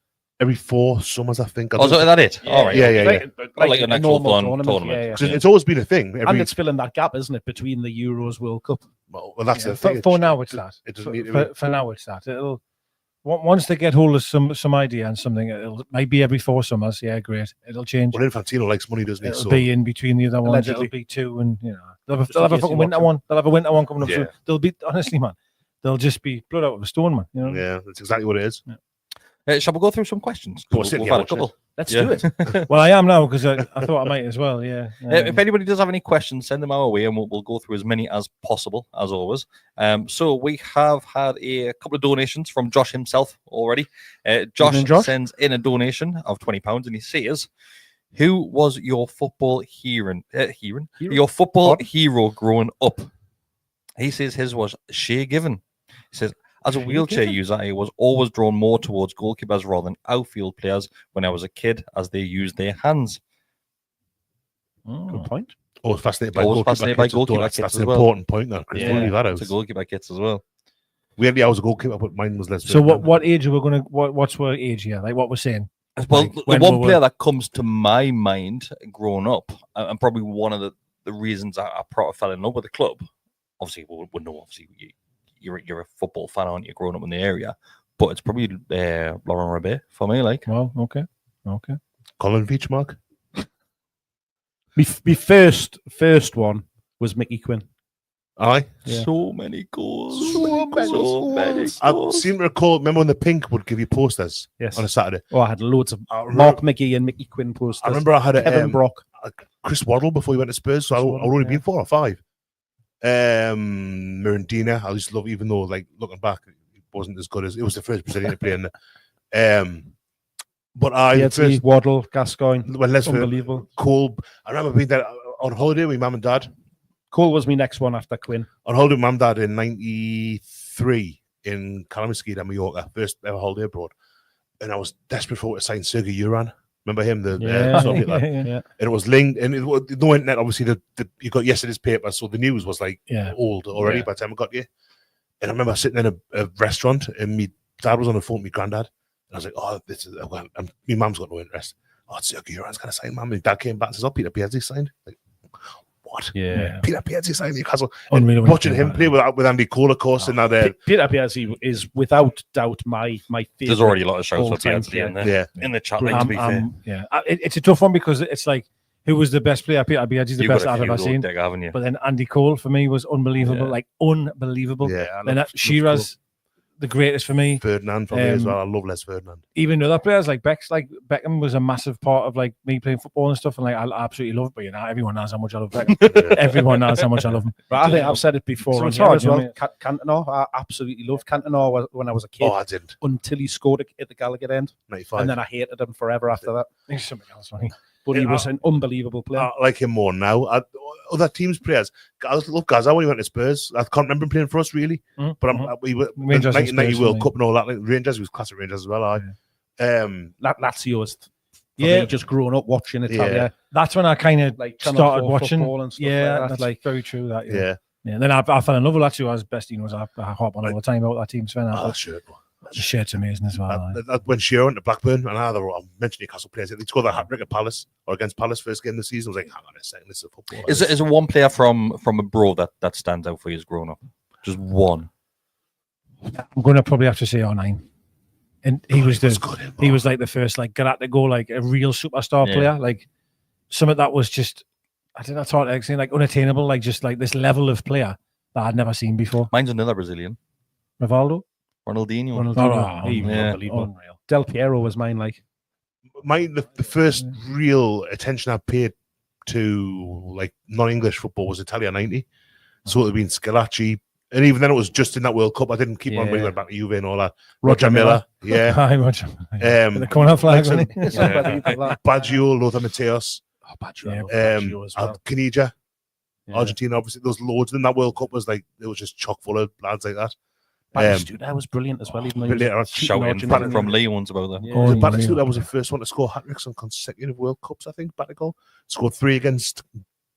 Every 4 summers, I think. Oh, is that it? Yeah. All right. Yeah. Like an actual tournament. Yeah. It's always been a thing. And it's filling that gap, isn't it, between the Euros, World Cup? Well that's the thing. For now, it's that. It doesn't need to be. For now, it's that. It'll once they get hold of some idea and something, it'll maybe every 4 summers. Yeah, great. It'll change. Well, Infantino likes money, doesn't he? It'll be in between the other ones. It'll be 2, and they'll have a fucking winter one. They'll have a winter one coming up. Yeah. So they'll be honestly, man. They'll just be blood out of a stone, man. Yeah, that's exactly what it is. Yeah. Shall we go through some questions? We've had a couple. Let's do it. Well, I am now because I thought I might as well. Yeah. If anybody does have any questions, send them our way, and we'll go through as many as possible, as always. So we have had a couple of donations from Josh himself already. Josh sends in a donation of £20, and he says, "Who was your football hero? Your football hero growing up?" He says his was Shea Given. He says, "As a wheelchair user, I was always drawn more towards goalkeepers rather than outfield players when I was a kid, as they used their hands." Good point. Always fascinated by goalkeeper kits. That's an important point, though. It's a goalkeeper kits as well. Weirdly, I was a goalkeeper, but mine was less. So what age are we going to? What's our age here? Like what we're saying? Well, the one player that comes to my mind growing up, and probably one of the reasons I probably fell in love with the club. Obviously, we know. Obviously, you're a football fan, aren't you? Growing up in the area, but it's probably Laurent Rebet for me. Like, well, okay. Colin Veach, Mark. My first one was Mickey Quinn. Aye, so many goals. So many goals. I seem to recall. Remember when the Pink would give you posters? Yes. On a Saturday. Oh, I had loads of Mark Mickey and Mickey Quinn posters. I remember I had Kevin Brock, Chris Waddle before he went to Spurs. So I've only been 4 or 5. Mirandina, I used to love, even though, like, looking back, it wasn't as good as it was the first Brazilian to play in the. But Waddle, Gascoigne, when Les unbelievable. Cole. I remember being there on holiday with my mum and dad, Cole was my next one after Quinn. On holiday with mum and dad in 93 in Kalamazoo, Mallorca, first ever holiday abroad. And I was desperate for to sign Sergei Uran. Remember him? The Soviet lad. Yeah. And it was linked, and it was no internet. Obviously, you got yesterday's paper, so the news was like old already by the time I got here. And I remember sitting in a restaurant, and my dad was on the phone with my granddad, and I was like, "Oh, this is well." And my mum's got no interest. Oh, it's Sergei Uran's going to sign, mum. And dad came back and says, "Oh, Peter Piazzi signed." Like, what? Yeah. Peter Piazzi signed Newcastle. Unreal. Watching him play with Andy Cole, of course, and now Peter Piazzi is without doubt my favorite. There's already a lot of shows for all-time Piazzi in player. there. In the chat, to be fair. It's a tough one because it's like, who was the best player? Peter Piazzi's the best I've ever seen. Dick, haven't you? But then Andy Cole for me was unbelievable, like unbelievable. Yeah, then Shearer's the greatest for me. Ferdinand for me as well. I love Les Ferdinand. Even other players like Beckham was a massive part of like me playing football and stuff, and like I absolutely love it. But you know, everyone knows how much I love Beckham. Everyone knows how much I love him. But I think I've said it before on here as well. Cantona, I absolutely loved Cantona when I was a kid. Oh, I didn't. Until he scored at the Gallowgate end. 95. And then I hated him forever after that. He's something else, right? But he was an unbelievable player. I like him more now. Other teams' players. I love Gaza when he went to Spurs. I can't remember him playing for us really. But we were Rangers 1990 World Cup and all that. Like Rangers, he was classic Rangers as well. Lazio's just growing up watching Italia. Yeah. That's when I kind of like started watching. And stuff that's like very true. That yeah. And then I fell in love with Lazio as best he knows. I hop on all the time about that team. Sven, oh, sure. The shirt's amazing as well. When Shearer went to Blackburn, and I mentioned Newcastle players, they scored that hat-trick at Palace or against Palace first game of the season. I was like, hang on a second, this is a football. Is there one player from abroad that stands out for you as growing up? Just one. I'm going to probably have to say R9. And he was like the first like get out to go like a real superstar player. Like something that was just I thought like unattainable, like just like this level of player that I'd never seen before. Mine's another Brazilian. Ronaldinho. He was unbelievable. Unreal. Del Piero was mine. Like mine, the first real attention I paid to like non-English football was Italia '90. So it would have been Scalacci, and even then it was just in that World Cup. I didn't keep on when he went back to Juve and all that. Roger Miller, Roger. The corner flag, Baggio, Lothar Matthäus, Baggio as well. Caniggia, Argentina. Obviously, those loads. And that World Cup was like it was just chock full of lads like that. Batistuta was brilliant as well. Even though he was shouting from Lee once about that. Batistuta was the first one to score hat-tricks on consecutive World Cups, I think. Batistuta scored 3 against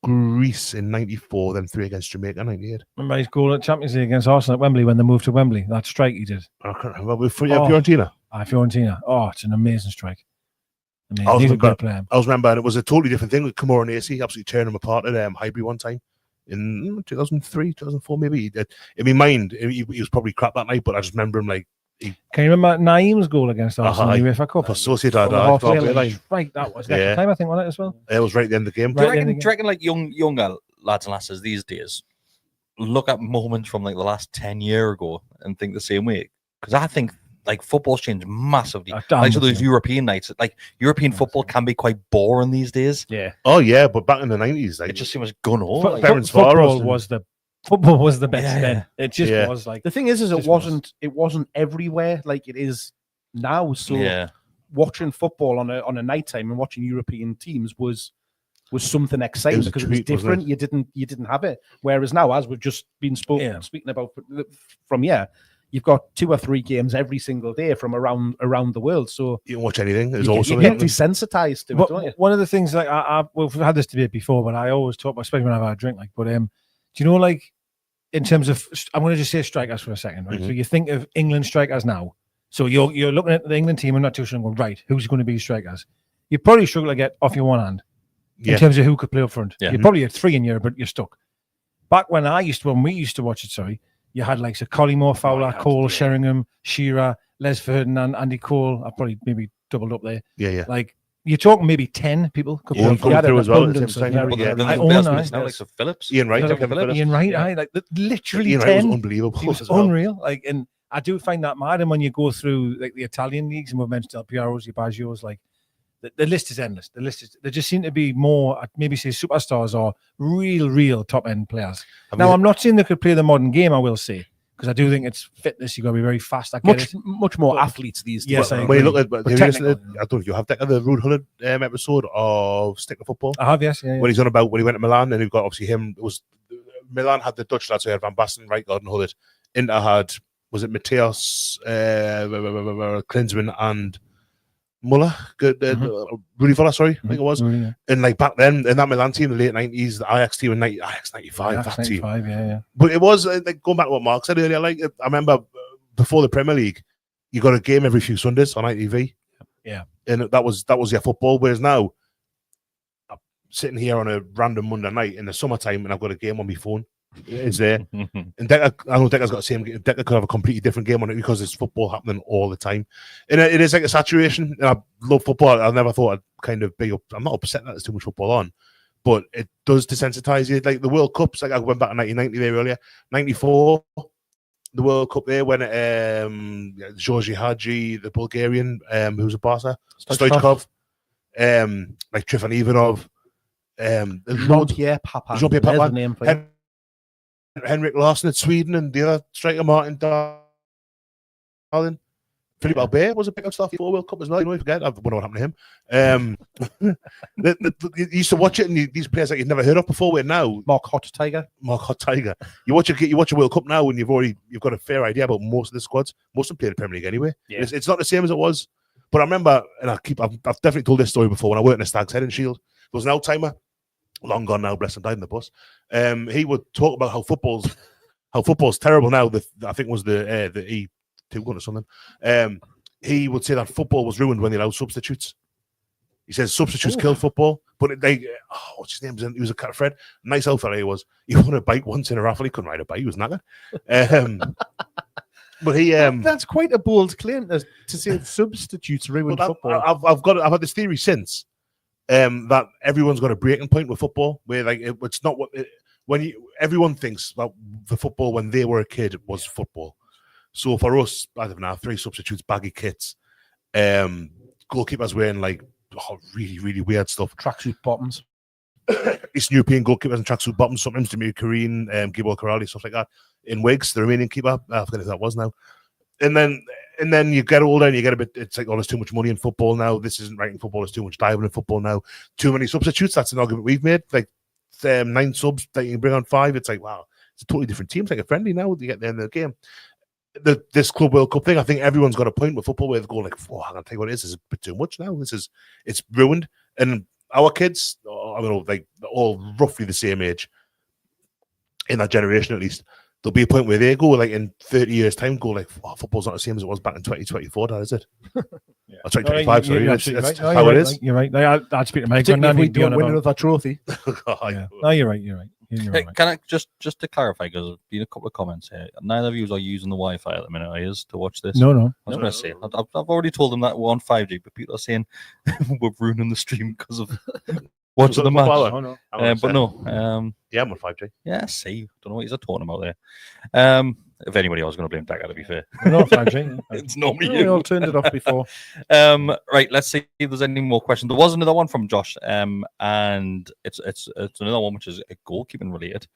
Greece in '94, then 3 against Jamaica in '98. Remember his goal at Champions League against Arsenal at Wembley when they moved to Wembley? That strike he did. I can't remember. With Fiorentina. Fiorentina. Oh, it's an amazing strike. He's a great player. I was remembering it was a totally different thing with Camoranesi, absolutely tearing him apart at Highbury one time. In 2003, 2004, maybe. In my mind, he was probably crap that night, but I just remember him like. Can you remember Naeem's goal against Arsenal in the UEFA Cup? For Sociedad. Right, that was the time, I think, wasn't it, as well? It was right at the end of the game. Do you reckon like younger lads and lasses these days look at moments from like the last 10 years ago and think the same way? Because I think like football's changed massively. Like so those European nights, like European football can be quite boring these days. Yeah. Oh yeah, but back in the 90s, like it just seems gun all. Football was the best then. It just was like the thing is it wasn't everywhere like it is now. So watching football on a nighttime and watching European teams was something exciting because it was different. You didn't have it. Whereas now, as we've just been speaking about from you've got 2 or 3 games every single day from around the world. So you can watch anything. There's you get desensitized to it, don't you? One of the things like we've had this debate before, but I always talk about, especially when I've had a drink, like, but do you know, like in terms of, I'm going to just say strikers for a second, right? So you think of England strikers now. So you're looking at the England team and not too sure and going, right, who's going to be strikers? You probably struggle to get off your one hand in terms of who could play up front. You probably had 3 in Europe, but you're stuck. Back when we used to watch it, you had like Collymore, Fowler, Cole, Sheringham, Shearer, Les Ferdinand, Andy Cole. I probably maybe doubled up there. Yeah. Like you're talking maybe 10 people. Coming through as well at the same time. Phillips, Ian Wright, like literally Ian 10. Wright was unbelievable. He was unreal. Like, and I do find that mad. And when you go through like the Italian leagues, and we've mentioned Del Piero's, your Baggios, like the list is endless. There just seem to be more, maybe say superstars or real top end players. I'm not saying they could play the modern game, I will say, because I do think it's fitness. You got to be very fast. Much more athletes these days. Yes, when you look at, I don't know if you have the Ruud Gullit episode of Stick to Football. I have, yes. Yeah. When he's on about when he went to Milan and you've got obviously him. It was Milan had the Dutch lads who had Van Basten, Rijkaard, and Hullet. Inter had, was it Mateos, Klinsmann, and Muller? Good, Rudy Vuller, sorry, I think it was. Yeah. And like back then, in that Milan team, the late 90s, the Ajax team in Ajax 95, Ajax that team. 95, yeah. But it was like going back to what Mark said earlier. Like I remember before the Premier League, you got a game every few Sundays on ITV. Yeah, and that was your football. Whereas now, I'm sitting here on a random Monday night in the summertime, and I've got a game on my phone. It's there, and Decker, I know Decker's got the same game. Decker could have a completely different game on it because there's football happening all the time, and it is like a saturation. And I love football. I never thought I'd kind of be. I'm not upset that there's too much football on, but it does desensitize you. Like the World Cups, like I went back to 1990 there earlier, 94. The World Cup there when Georgi Hadji, the Bulgarian, who's a Barca, Stoichkov, like Trifon Ivanov, Jean-Pierre Papin. Jean-Pierre There's Papin, the name for you. Henrik Larsson at Sweden, and the other striker Martin Dahlin. Philippe Albert was a pickup star for the World Cup as well. You know, you forget. I wonder what happened to him. You used to watch it, and these players that you've never heard of before. Where now, Mark Hot Tiger. You watch a World Cup now, and you've got a fair idea about most of the squads. Most of them play the Premier League anyway. Yeah. It's not the same as it was. But I remember, and I've definitely told this story before when I worked in a Stag's Head in Shield. There was an old-timer, long gone now, bless him, died in the bus. He would talk about how football's terrible now. I think it was the E2 or something. He would say that football was ruined when they allowed substitutes. He says substitutes killed football, but what's his name? He was a cat Fred. Nice old fella he was. He won a bike once in a raffle. He couldn't ride a bike. He was knackered. But he that's quite a bold claim to say substitutes ruin football. I've had this theory since that everyone's got a breaking point with football where like it's not everyone thinks that the football when they were a kid was football. So for us, I don't know, 3 substitutes, baggy kits, goalkeepers wearing like really, really weird stuff. Tracksuit bottoms. Eastern European goalkeepers and tracksuit bottoms, sometimes Demir Karim, Gibor Karali, stuff like that. In wigs, the Romanian keeper, I forget if that was now. And then you get older and you get a bit, it's like, there's too much money in football now. This isn't right in football, there's too much diving in football now. Too many substitutes, that's an argument we've made. Like 9 subs that you can bring on 5, it's like, wow, it's a totally different team. It's like a friendly now, you get there in the game. This Club World Cup thing, I think everyone's got a point with football where they go like, "Oh, I can tell you what it is. It's a bit too much now. It's ruined." And our kids, I don't know, like all roughly the same age, in that generation at least, there'll be a point where they go like in 30 years' time, go like, "Oh, football's not the same as it was back in 2024." That is it? Yeah. Or 2025. Sorry, that's how it is. You're right. I'd speak to my If we don't win another trophy. No, you're right. You're right. Hey, can I just to clarify, because there's been a couple of comments here. Neither of you are using the Wi-Fi at the minute, are you, to watch this? No. I was going to say, I've already told them that we're on 5G, but people are saying we're ruining the stream because of watching the match. But no. Yeah, I'm on 5G. Yeah, see, don't know what you're talking about there. If anybody else is going to blame Dagger, to be fair. Not 5G. It's normally We you. all turned it off before. Right, let's see if there's any more questions. There was another one from Josh, and it's another one which is goalkeeping related.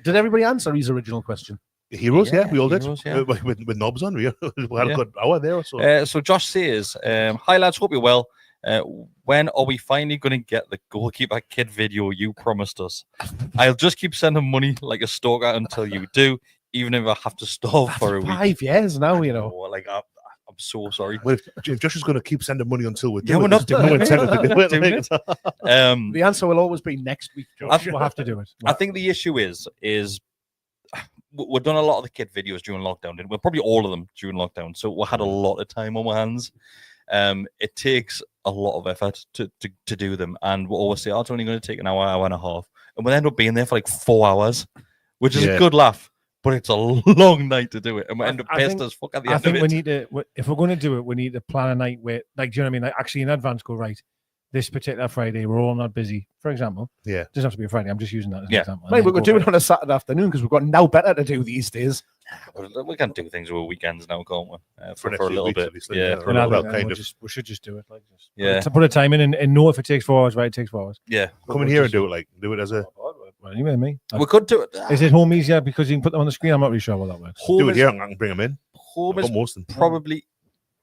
Did everybody answer his original question? Heroes, yeah, we all did. Heroes, yeah. With knobs on, we had a good hour there or so. So Josh says, "Hi lads, hope you're well. When are we finally going to get the goalkeeper kid video you promised us? I'll just keep sending money like a stalker until you do, even if I have to starve for a week." 5 years now, you know. Like I'm so sorry. Well, if Josh is going to keep sending money until we're we're not doing it. The answer will always be next week, Josh. We'll have to do it. I think the issue is we've done a lot of the kid videos during lockdown, didn't we? Probably all of them during lockdown. So we had a lot of time on our hands. It takes a lot of effort to do them, and we'll always say, "Oh, it's only going to take an hour and a half," and we'll end up being there for like 4 hours, which is a good laugh. But it's a long night to do it, and we end up pissed as fuck at the end of it. I think we need to, if we're going to do it, we need to plan a night where, like, do you know what I mean? Like, actually in advance, go, right, this particular Friday, we're all not busy, for example. Yeah. It doesn't have to be a Friday. I'm just using that as an example. Right, we could do it on a Saturday afternoon because we've got now better to do these days. We can't do things over weekends now, can't we? For a little bit. For a little bit, we should just do it. Like, just put a time in and know if it takes 4 hours, right? It takes 4 hours. Yeah. Come in here and do it as a. Well, anyway, me. We could do it. Is it home easier because you can put them on the screen? I'm not really sure how that works. Do it here and I can bring them in. Home is probably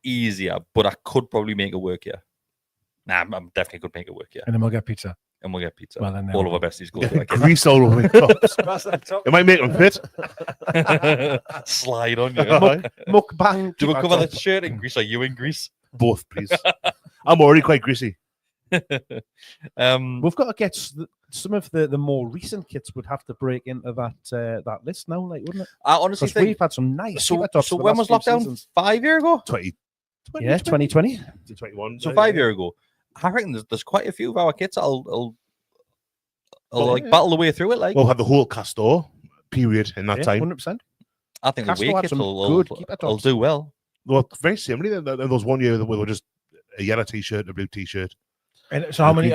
easier, but I could probably make it work here. Nah, I'm definitely could make it work here. And then we'll get pizza. and we'll get pizza. Well, then All of our besties go Get grease all over my cups. It might make them fit. Slide on you. Mukbang. Do we cover the shirt in grease? Are you in grease? Both, please. I'm already quite greasy. We've got to get some of the more recent kits would have to break into that list now, like, wouldn't it? I honestly 'Cause think. we've had some nice. So, Keeper tops so the when last was few lockdown? seasons. 5 years ago? 2020. 21. So 5 years ago. I reckon there's quite a few of our kits that'll like battle the way through it. Like, We'll have the whole Castor period in that time. 100%. I think Castor the way had kits some will good keeper will tops. do well. Well, very similarly. There was one year that we were just a yellow t-shirt, a blue t-shirt. And so how many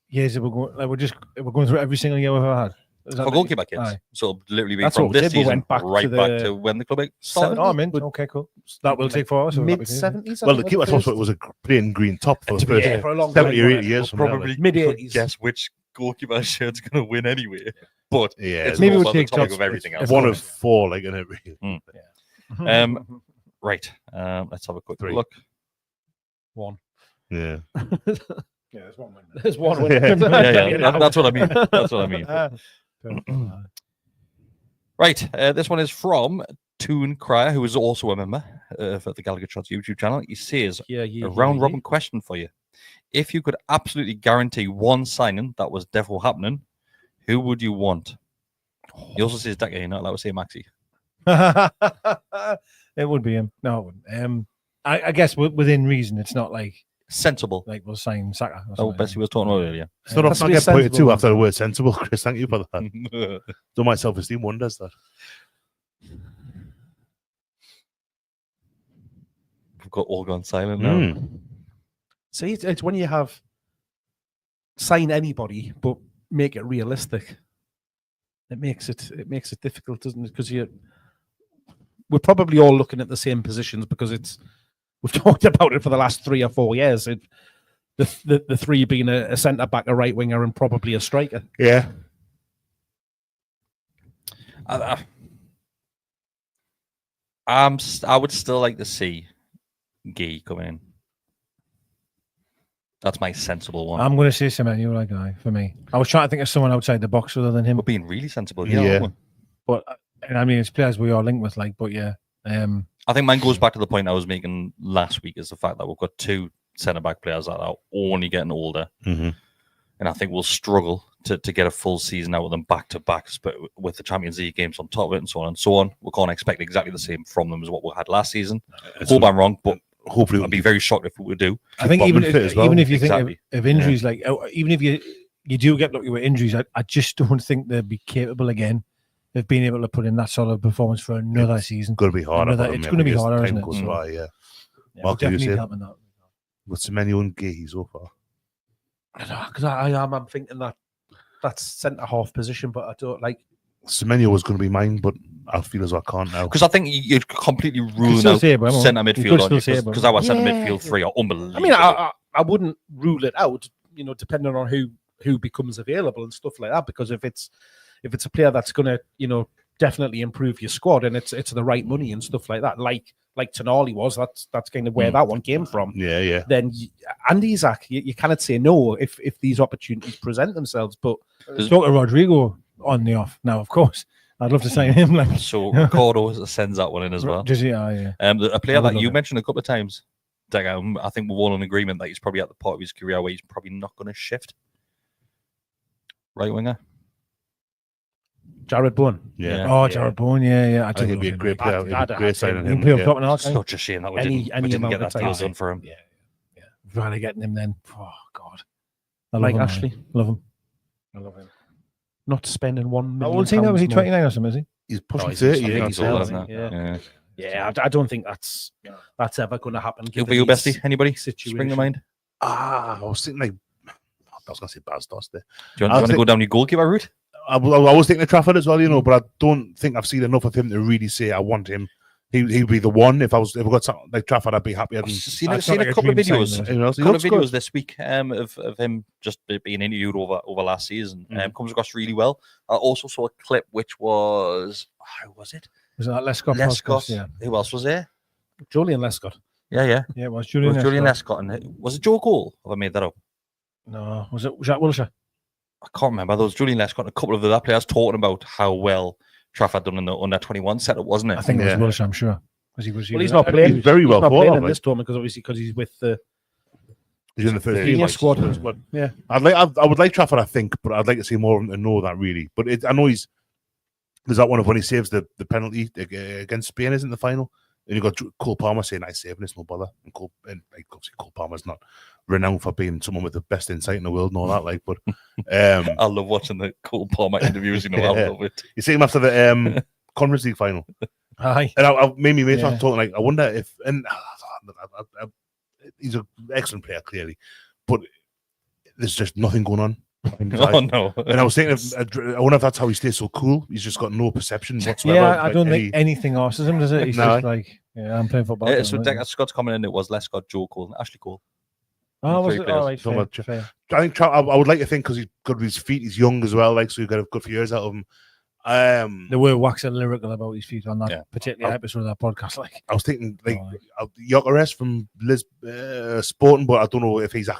years have we going? Like we're going through every single year we've ever had. Is that For like- goalkeeper kits. Aye. So it'll literally be That's from what we this did. We season went back right to back the to when the club started. Oh, mint. Okay, cool. That will take for us. Mid 70s. Well, the keeper top was a plain green top for the first for a long 70 or time. 80 years. Probably Mid could 80s. guess which goalkeeper shirt's going to win anyway. But Yeah, it's Maybe more we'll about the take topic tops. of everything else. one of four, like, in it. Really. Right. Let's have a quick Three. look. One. Yeah. Yeah, there's one winner. There's one. That's what I mean. That's what I mean. Right. This one is from Toon Crier, who is also a member for the GallowgateShots YouTube channel. He says, a round robin question for you. If you could absolutely guarantee one signing that was definitely happening, who would you want? He also says Decker, you're not allowed to say Maxi. It would be him. No, it wouldn't. I guess within reason. It's not like Sensible. we'll sign Saka. Oh, Bessie was talking about earlier. So not Has to be get a pointed sensible to after the word sensible, Chris. Thank you for that. We've So my self-esteem wonders that. got all gone silent now. Mm. See, it's when you have sign anybody, but make it realistic. It makes it difficult, doesn't it? Because we're probably all looking at the same positions because we've talked about it for the last 3 or 4 years. The three being a centre back, a right winger, and probably a striker. Yeah. I would still like to see Gee coming in. That's my sensible one. I'm going to say Semenyo, that guy, for me. I was trying to think of someone outside the box other than him. We're being really sensible. Yeah. But and I mean, it's players we are linked with, like, but yeah. I think mine goes back to the point I was making last week, is the fact that we've got 2 centre-back players that are only getting older. Mm-hmm. And I think we'll struggle to get a full season out of them back-to-back, but with the Champions League games on top of it and so on and so on. We can't expect exactly the same from them as what we had last season. Hope I'm wrong, but hopefully I'd be very shocked if we do. I think Botman even fit as well. if you Exactly. think of injuries, like even if you do get lucky with injuries, I just don't think they'd be capable again of being able to put in that solid performance for another season. Going to be harder. It's going to be harder, isn't it? Goes So, by, yeah. yeah, Mark, we you definitely say? need help in that. What's Semenyo and Gay so far? I don't know, because I'm thinking that's centre half position, but I don't like. Semenyo was going to be mine, but I feel as though I can't now. Because I think you're completely ruling still out say it, but I won't. centre You midfield could on you, still say it, but- because our centre Yeah. midfield 3 are unbelievable. I mean, I wouldn't rule it out, depending on who becomes available and stuff like that. Because if it's a player that's going to, definitely improve your squad and it's the right money and stuff like that, like Tonali was, that's kind of where that one came from. Yeah. Then and Isaac, you cannot say no if these opportunities present themselves. But Talk to Rodrigo on the off now, of course. I'd love to sign him. Like, So Ricardo sends that one in as well. just yeah. A player I would that love you it. mentioned a couple of times, Dag, I think we're all in agreement that he's probably at the part of his career where he's probably not going to shift. Right winger. Jared Bowen, Yeah. Oh, Jared Bowen, yeah. I think he'd be a great player. Great signing. He can play up Yeah. top and all. It's such a shame that we Any didn't amount get of that deal time. done for him. Yeah. Rather getting him then. Oh God, I love like him, man. Ashley, Love him. I love him. not spending £1 million. How old is he now? Is he more. 29 or something? Is he? He's No, pushing he's 30. I think yeah. he's older than that. Yeah. Yeah. I don't think that's ever going to happen. You given for you, his Bestie? Anybody situation. spring to mind? I was thinking I was going to say Bastos there. Do you want to go down your goalkeeper route? I was thinking of Trafford as well, but I don't think I've seen enough of him to really say I want him. He'd be the one. If I got something like Trafford, I'd be happy. I've seen It's a not like a couple of dream signing, videos. though. You know, he Couple of looks videos good. this week of him just being interviewed over last season. Comes across really well. I also saw a clip which was how was it? Was that Lescott? Lescott. Yeah. Who else was there? Julian Lescott. Yeah. Yeah, it was It Julian. was Julian Lescott. Lescott. And was it Joe Cole? Have I made that up? No, was it Jack Wilshere? I can't remember. There was Julian Lescott and a couple of the other players talking about how well Trafford done in the under-21 setup, wasn't it? I think it was Wilshere, I'm sure. Because He's not playing. He's very well not thought playing of, in this tournament because he's with the He's in the first senior team squad. Yeah, I would like Trafford, I think, but I'd like to see more of him to know that really. But I know there's that one of when he saves the penalty against Spain, isn't the final? And you got Cole Palmer saying, "I saving this, no bother." And obviously Cole Palmer's not renowned for being someone with the best insight in the world and all that. Like, but I love watching the Cole Palmer interviews. I love it. You see him after the Conference League final. Aye. And I made me mates talking like, I wonder if, and he's an excellent player clearly, but there's just nothing going on. Oh no! And I was thinking, I wonder if that's how he stays so cool. He's just got no perception whatsoever. Yeah, I don't think anything arses him, does it? He's just like, I'm playing football. So Scott's comment in. It was Lescott, Joe Cole, and Ashley Cole. Oh, was it? All right, fair. I think I would like to think because he's good with his feet. He's young as well, like so. You've got a good few years out of him. They were waxing lyrical about his feet on that particular episode of that podcast. Like, I was thinking, like Gyökeres from Sporting, but I don't know if he's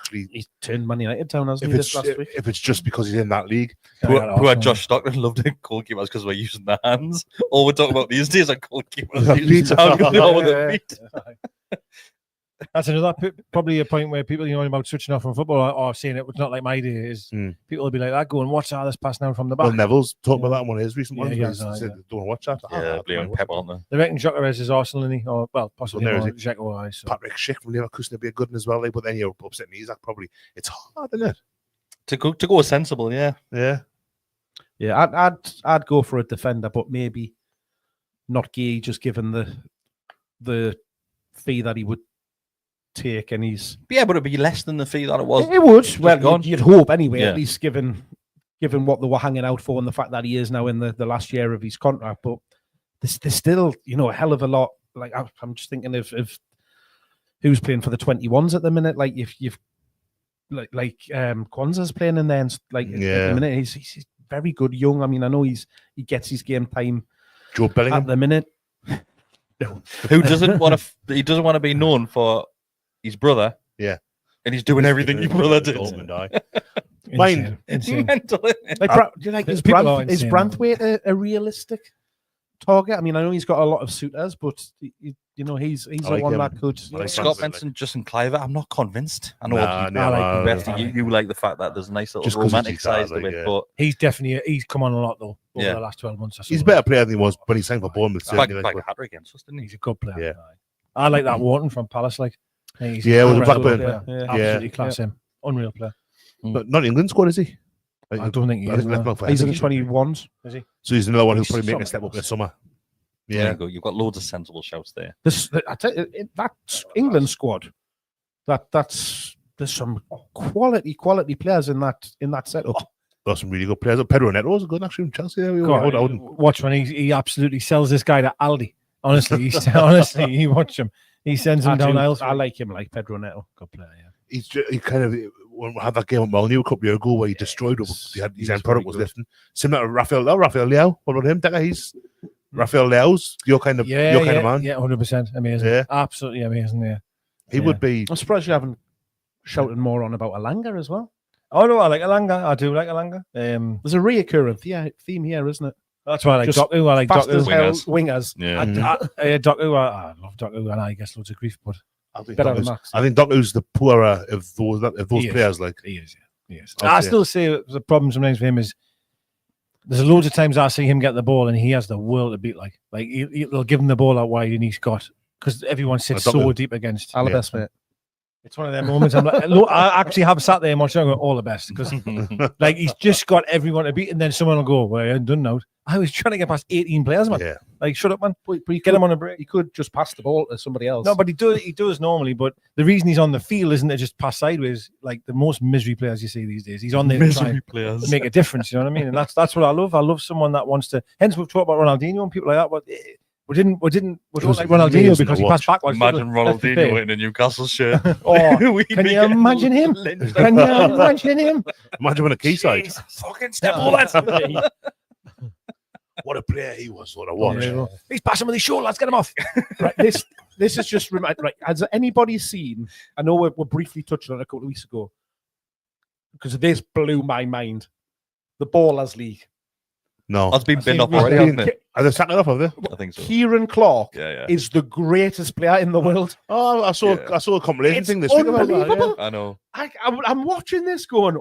turned Man United down, hasn't he? Last week? If it's just because he's in that league. Who had Josh Stockton loved it goalkeepers because we're using the hands. All we're talking about these days are goalkeepers. How good they are with their feet. That's another probably a point where people, about switching off from football or saying it was not like my day is people will be like that going, watch this pass now from the back. Well, Neville's talking about that one his recent one. Don't watch that. Yeah, blaming Pep on there. They reckon Gyökeres is Arsenal, isn't he? Or possibly Dzeko. So. Patrick Schick from Leverkusen would be a good one as well. But then you're upsetting Isaac probably. It's hard, isn't it? To go sensible, yeah. I'd go for a defender, but maybe not Gay, just given the fee that he would take, and but it'd be less than the fee that it was. It would. Well, you'd hope anyway. At least given what they were hanging out for, and the fact that he is now in the last year of his contract. But there's still a hell of a lot. Like I'm just thinking of who's playing for the 21s at the minute. Like if you've like Kwanzaa's playing in there, and at the minute he's very good young. I mean, I know he gets his game time. Joe Bellingham at the minute. Who doesn't want to? He doesn't want to be known for his brother, and he's doing everything his brother did. Mind, mental. Is Branthwaite a realistic target? I mean, I know he's got a lot of suitors, but he's the one that could. Scott Benson, Justin Cliver. I'm not convinced. I know you like the fact that there's a nice little romantic side to it, but he's come on a lot though over the last 12 months. He's a better player than he was when he signed for Bournemouth. Back a hat-trick against us, didn't he? He's a good player. Yeah, I like that Wharton from Palace. Like, with Blackburn. Absolutely class him. Unreal player. But not England squad, is he? I don't think he is. He's in the 21s. Is he? So he's another one who's probably making a step up this summer. Yeah, you've got loads of sensible shouts there. I tell you, that England squad, there's some quality players in that setup. There's some really good players. Pedro Neto's a good actually from Chelsea. Watch when he absolutely sells this guy to Aldi. Honestly, you watch him. He sends him down aisles. I like him, like Pedro Neto. Good player, yeah. He kind of had that game at Malnew a couple of years ago where he destroyed him. His end product was lifting. Similar to Rafael Leao. What about him? He's Rafael Leao's your kind of man. Yeah, 100%. Amazing. Yeah. Absolutely amazing. Yeah. He would be. I'm surprised you haven't shouted more on about Alanga as well. Oh no, I like Alanga. I do like Alanga. There's a reoccurring theme here, isn't it? That's why I like Doku. I like Doku. Wingers. Yeah. Doku. I love Doku, and I guess loads of grief, but I think Doku's the poorer of those players. Like he is. Yeah. He is. I still say the problem sometimes for him is there's loads of times I see him get the ball and he has the world to beat. Like they'll give him the ball out wide and he's got because everyone sits so deep against. All the best, mate. It's one of them moments. I'm like, look, I actually have sat there and watched all the best because, like, he's just got everyone to beat, and then someone will go, "Well, I ain't done now." I was trying to get past 18 players, man. Yeah. Like, shut up, man. But get him on a break. He could just pass the ball to somebody else. No, but he does normally. But the reason he's on the field isn't to just pass sideways. Like the most misery players you see these days, he's on there to try and make a difference. You know what I mean? And that's what I love. I love someone that wants to. Hence, we've talked about Ronaldinho and people like that. But we don't like Ronaldinho because he passed backwards. Imagine Ronaldinho in a Newcastle shirt. Can you imagine him? Can you imagine him? Imagine when a key side. Fucking step all that. What a player he was! What a watch. Yeah. He's passing with his shoulder. Let's get him off. Right, this is just right. Has anybody seen? I know we briefly touched on it a couple of weeks ago. because this blew my mind. The Ballers League. No. That's been I've binned seen off already, Russ- hasn't it? Are they sacking it off, have they? I think so. Kieran Clark Yeah. is the greatest player in the world. Oh, I saw a compilation It's thing this week about that. unbelievable. I know. I'm watching this going,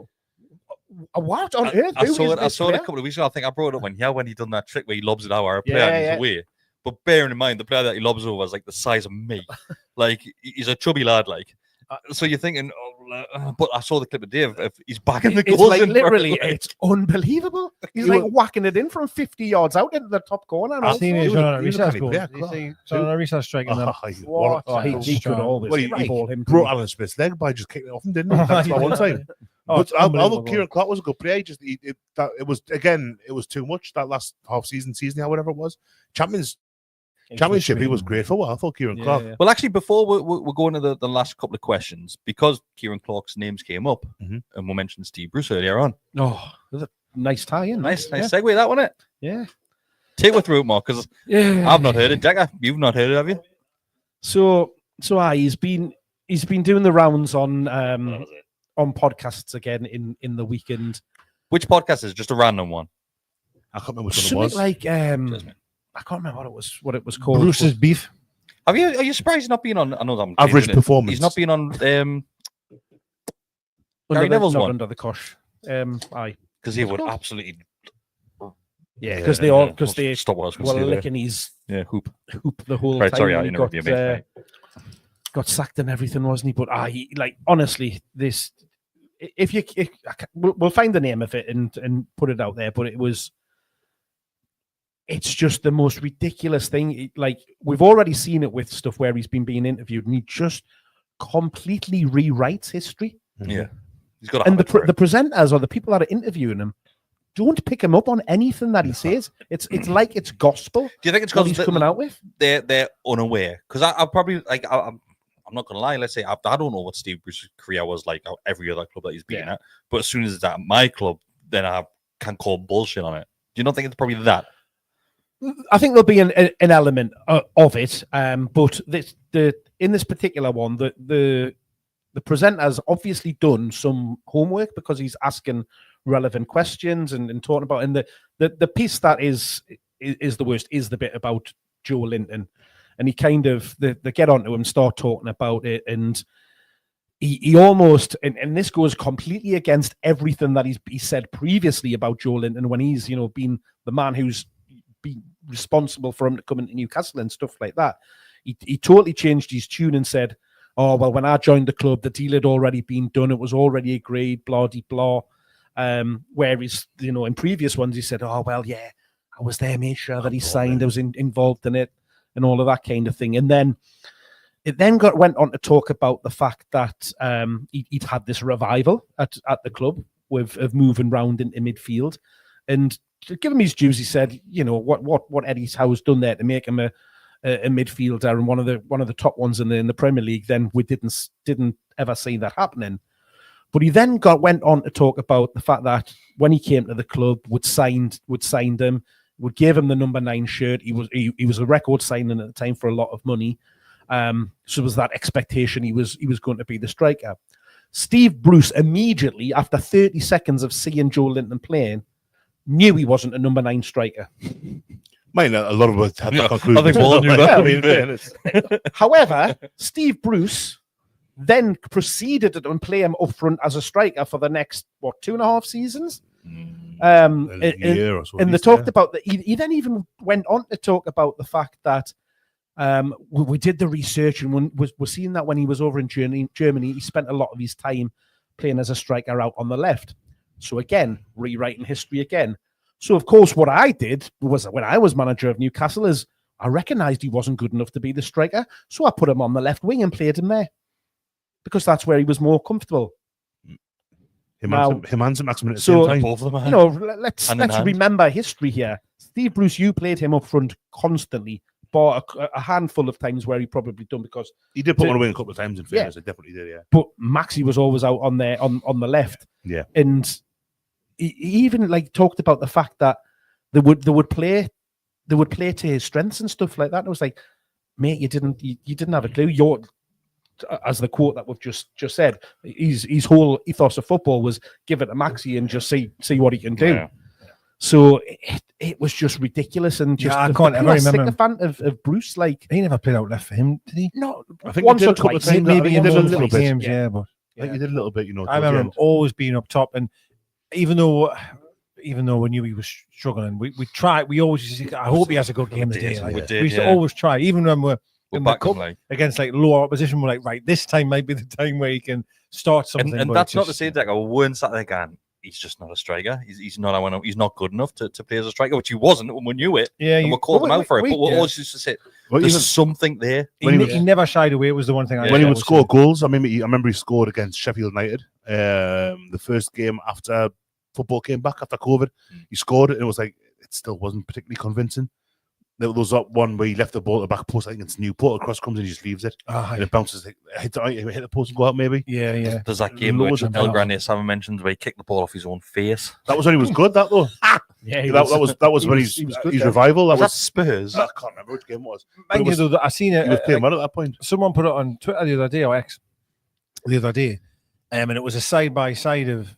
what on earth? I Who saw is it. I this saw it a player? couple of weeks ago. I think I brought it up when he done that trick where he lobs it out our player Yeah, and he's yeah. away. But bearing in mind, the player that he lobs over is like the size of me. Like he's a chubby lad. Like, so you're thinking, but I saw the clip of Dave. If he's back in the It's goals, like in front, literally, like- it's unbelievable. He's like whacking it in from 50 yards out into the top corner. and I've all seen sorts. it on a he was a recess canny goal. player, You see, so on a recess strike and then What? Oh, He could always Well, he ball him. broke Alan Smith's leg by just kicking it off him, didn't he? That's my one time. Oh, But it's I thought unbelievable. Kieran Clark was a good player. It was too much that last half season, whatever it was. Championship, he was great for a while. I thought Kieran Clark. Yeah. Well, actually, before we're going to the last couple of questions, because Kieran Clark's names came up, and we mentioned Steve Bruce earlier on. Oh, that's a nice tie-in. Nice segue, that one, it. Yeah. Take it through it, Mark, because I've not heard it. Decker, you've not heard it, have you? So he's been doing the rounds on podcasts again in the weekend. Which podcast is it? Just a random one? I can't remember which one it Something was. like Cheers, mate. I can't remember what it was called. Bruce's beef. Are you surprised he's not being on? I know I'm Average changing it. performance. He's not being on. Gary under Neville's not one. under the cosh. Aye. Because he would absolutely. Yeah, because they all stop what I was going to were say there. licking his Hoop. the whole Right, time. sorry, I and he interrupted you, mate. got sacked and everything, wasn't he? But honestly, this we'll find the name of it and put it out there. But it's just the most ridiculous thing. Like, we've already seen it with stuff where he's been being interviewed and he just completely rewrites history. Yeah, he's got. And the presenters or the people that are interviewing him don't pick him up on anything that he says. It's like it's gospel. Do you think it's what because he's coming out with? they're unaware? Because I probably like I'm not gonna lie. Let's say I don't know what Steve Bruce's career was like at every other club that he's been at. But as soon as it's at my club, then I can call bullshit on it. Do you not think it's probably that? I think there'll be an element of it, but in this particular one, the presenter's obviously done some homework because he's asking relevant questions and talking about. And the piece that is the worst is the bit about Joe Linton, and he kind of they get onto him, start talking about it, and he almost and this goes completely against everything that he said previously about Joe Linton when he's been the man who's been responsible for him to come into Newcastle and stuff like that. He totally changed his tune and said, "Oh well, when I joined the club, the deal had already been done. It was already agreed. Blah de blah." Whereas in previous ones he said, "Oh well, yeah, I was there, made sure that he signed. I was involved in it, and all of that kind of thing." And then it went on to talk about the fact that he'd had this revival at the club of moving round into midfield, and to give him his dues, he said, what Eddie Howe's done there to make him a midfielder and one of the top ones in the Premier League. Then we didn't ever see that happening. But he then went on to talk about the fact that when he came to the club, would signed him, would give him the number 9 shirt. He was a record signing at the time for a lot of money. So was that expectation he was going to be the striker. Steve Bruce immediately, after 30 seconds of seeing Joe Linton playing, knew he wasn't a number 9 striker. A lot of us had that conclusion. I think we all knew that. However, Steve Bruce then proceeded to play him up front as a striker for the next 2.5 seasons. A year or so. And they talked about that. He then even went on to talk about the fact that we did the research and we're seeing that when he was over in Germany, he spent a lot of his time playing as a striker out on the left. So again, rewriting history again. So of course, what I did was when I was manager of Newcastle is I recognised he wasn't good enough to be the striker, so I put him on the left wing and played him there because that's where he was more comfortable. Him and St. Maximin at the so, same time. Both of them. Let's remember history here. Steve Bruce, you played him up front constantly, but a handful of times where he probably done because He did put one away a couple of times in fairness. He definitely did, yeah. But Maxi was always out on there on the left. Yeah. And he even talked about the fact that they would play to his strengths and stuff like that. And I was like, mate, you didn't have a clue. as the quote that we've just said, his whole ethos of football was give it to Maxi and just see what he can do. Yeah. So it was just ridiculous, and just I can't ever remember sycophant of Bruce. Like, he never played out left for him, did he? no, I think once he did or a couple of twice. times. Maybe he in did a one or little two bit. games, yeah, but I think he did a little bit, I remember him always being up top, and even though we knew he was struggling, we tried. We always used to say, I hope he has a good game today. Like, we used to always try, even when we're in the cup against like lower opposition. We're like, right, this time might be the time where he can start something. And that's not to say that I weren't sat there going, he's just not a striker. He's not good enough to play as a striker, which he wasn't when we knew it. Yeah, and we called him out for it. But we always used to say, there's something there. He never shied away. It was the one thing. When he would score goals, I remember he scored against Sheffield United, the first game after football came back after COVID. He scored it, and it was like it still wasn't particularly convincing. There was that one where he left the ball at the back post. I think it's Newport. Across comes and he just leaves it, and it bounces, hit the post and go out. Maybe. Yeah. There's that game which El Grande Simon mentioned where he kicked the ball off his own face. That was when he was good. That though. Yeah, that was when his revival. That was Spurs. I can't remember which game it was. I seen it. He was playing well at that point. Someone put it on Twitter the other day, or X, the other day, and it was a side by side of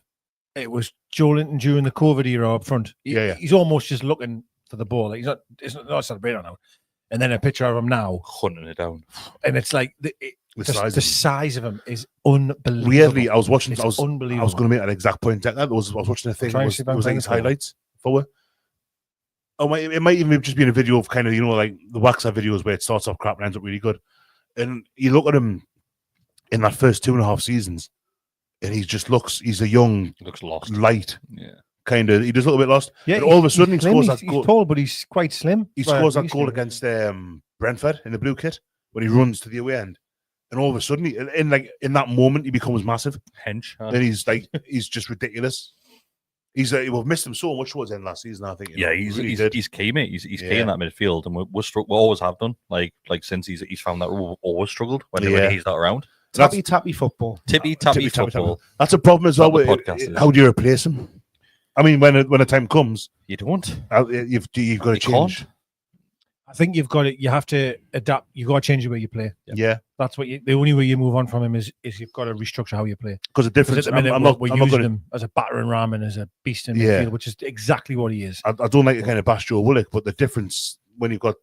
it was Joe Linton during the COVID era up front. He's almost just looking for the ball. Like it's not celebrating now. And then a picture of him now hunting it down, and it's like the size of him is unbelievable. Weirdly, I was watching. Unbelievable. I was going to make an exact point. I was watching a thing. It was like his highlights for it. Oh, it might even just be in a video of kind of like the Waxer videos where it starts off crap and ends up really good. And you look at him in that first 2.5 seasons, and he's a young, looks lost, light, kind of. He does a little bit lost. Yeah, and all of a sudden he scores that goal. He's tall, but he's quite slim. He scores that goal against Brentford in the blue kit when he runs to the away end, and all of a sudden, in that moment, he becomes massive. Hench, and he's just ridiculous. We've missed him so much towards the end last season. I think. Yeah, he's key, mate. He's key in that midfield, and we always have done. Like since he's found that we've always struggled when he's not around. Tappy football. Tippy football. That's a problem as well. How do you replace him? I mean, when a time comes, you don't. You've got to change. Can't. I think you have to adapt. You've got to change the way you play. Yeah. That's what the only way you move on from him is you've got to restructure how you play. Because the difference, we're using him as a battering ram and as a beast in midfield, which is exactly what he is. I don't like to kind of bash Joe Willock, but the difference when you've got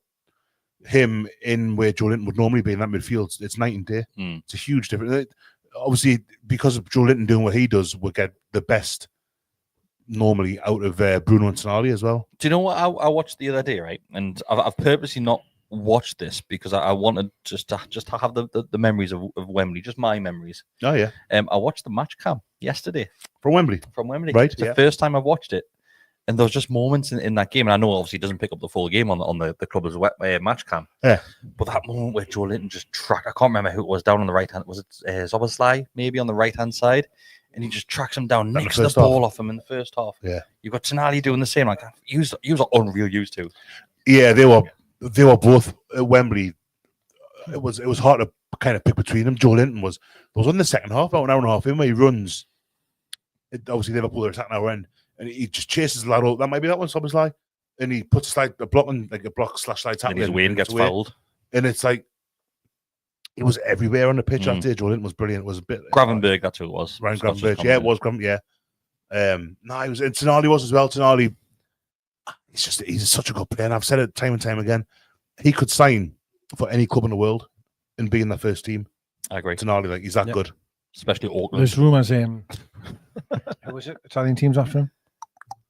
him in where Joe Linton would normally be in that midfield, it's night and day. It's a huge difference. Obviously, because of Joe Linton doing what he does, we'll get the best normally out of Bruno and Tonali as well. Do you know what I watched the other day, right? And I've purposely not watched this because I wanted just to have the memories of Wembley, just my memories. Oh yeah. I watched the match cam yesterday from Wembley. Right. It's the first time I've watched it, and there was just moments in that game. And I know obviously it doesn't pick up the full game on the club's match cam. Yeah. But that moment where Joe Linton just tracked, I can't remember who it was down on the right hand. Was it Zoboslai maybe on the right hand side? And he just tracks him down, nicks the ball off him in the first half. Yeah, you've got Tonali doing the same. Like he was unreal used to. Yeah, they were both at Wembley. It was hard to kind of pick between them. Joe Linton was in the second half, about an hour and a half in, where he runs. Obviously, Liverpool are attacking our end, and he just chases the lad. That might be that one, Zoboslai, and he puts a block / slide tackle. And his Wayne gets fouled, and it's like. It was everywhere on the pitch after Joe Linton was brilliant. It was a bit Gravenberg, that's who it was. Ryan Gravenberg, yeah, it was Gravenberg, yeah. He was, and Tonali was as well. Tonali, he's such a good player. And I've said it time and time again. He could sign for any club in the world and be in the first team. I agree. Tonali, he's that good. Especially Auckland. There's rumours, who was it? Italian teams after him?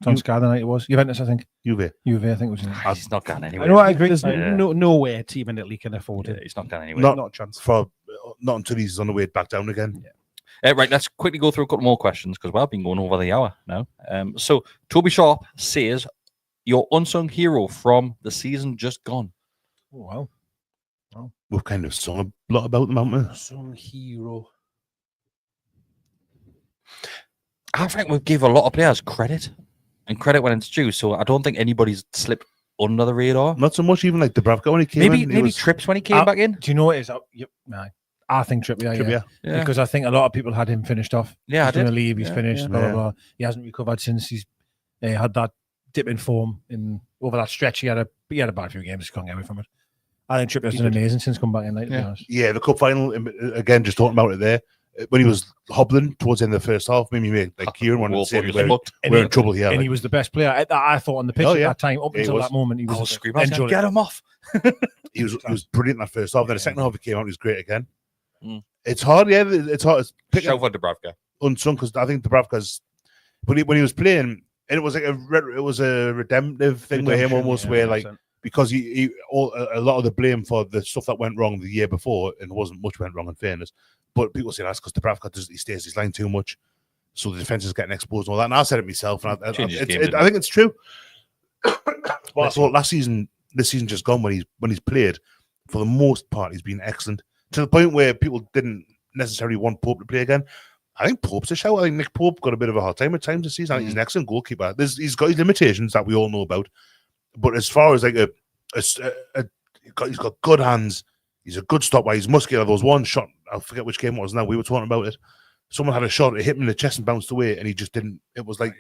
On Sky the night it was. Juventus, I think. Juve, I think it was. He's not going anywhere. I know, I agree. There's no way a team in Italy can afford it. He's not going anywhere. Not a chance. Not until he's on the way back down again. Yeah. Right, let's quickly go through a couple more questions because we've been going over the hour now. So Toby Sharp says, your unsung hero from the season just gone. Oh, wow. We've kind of sung a lot about them, haven't we? Unsung hero. I think we've given a lot of players credit. And credit when it's due, so I don't think anybody's slipped under the radar. Not so much, even like Dubravka when he came in. Maybe Trips when he came back in. Do you know what it is? I think Trippier, yeah. Because I think a lot of people had him finished off. Yeah, he's going to leave. He's finished. Blah, blah, blah. He hasn't recovered since he's had that dip in form over that stretch. He had a bad few games. He can't get away from it. I think Trippier's done amazing since come back in. Like, to be honest. Yeah, the cup final again. Just talking about it there when he was hobbling towards the end of the first half, maybe made like Kieran wanted to say we're in trouble here. And like. he was the best player. I thought on the pitch at that time. Up until that moment, he was screaming, "Get him off!" He was brilliant in that first half. Then the second half he came out, he was great again. It's hard, yeah. It's hard. Shout for Dubravka. Unsung, because I think Dubravka's when he was playing, and it was like a redemptive thing with him almost, where like because a lot of the blame for the stuff that went wrong the year before, and wasn't much went wrong in fairness, but people say that's because Dubravka he stays his line too much, so the defense is getting exposed and all that. And I said it myself, and I think it's true. But I thought this season just gone when he's played, for the most part he's been excellent, to the point where people didn't necessarily want Pope to play again. I think Pope's a shout. I think Nick Pope got a bit of a hard time at times this season. I think he's an excellent goalkeeper. He's got his limitations that we all know about, but as far as like he's got good hands. He's a good stopper. He's muscular. There was one shot, I forget which game it was now. We were talking about it. Someone had a shot, it hit him in the chest and bounced away, and he just didn't. It was like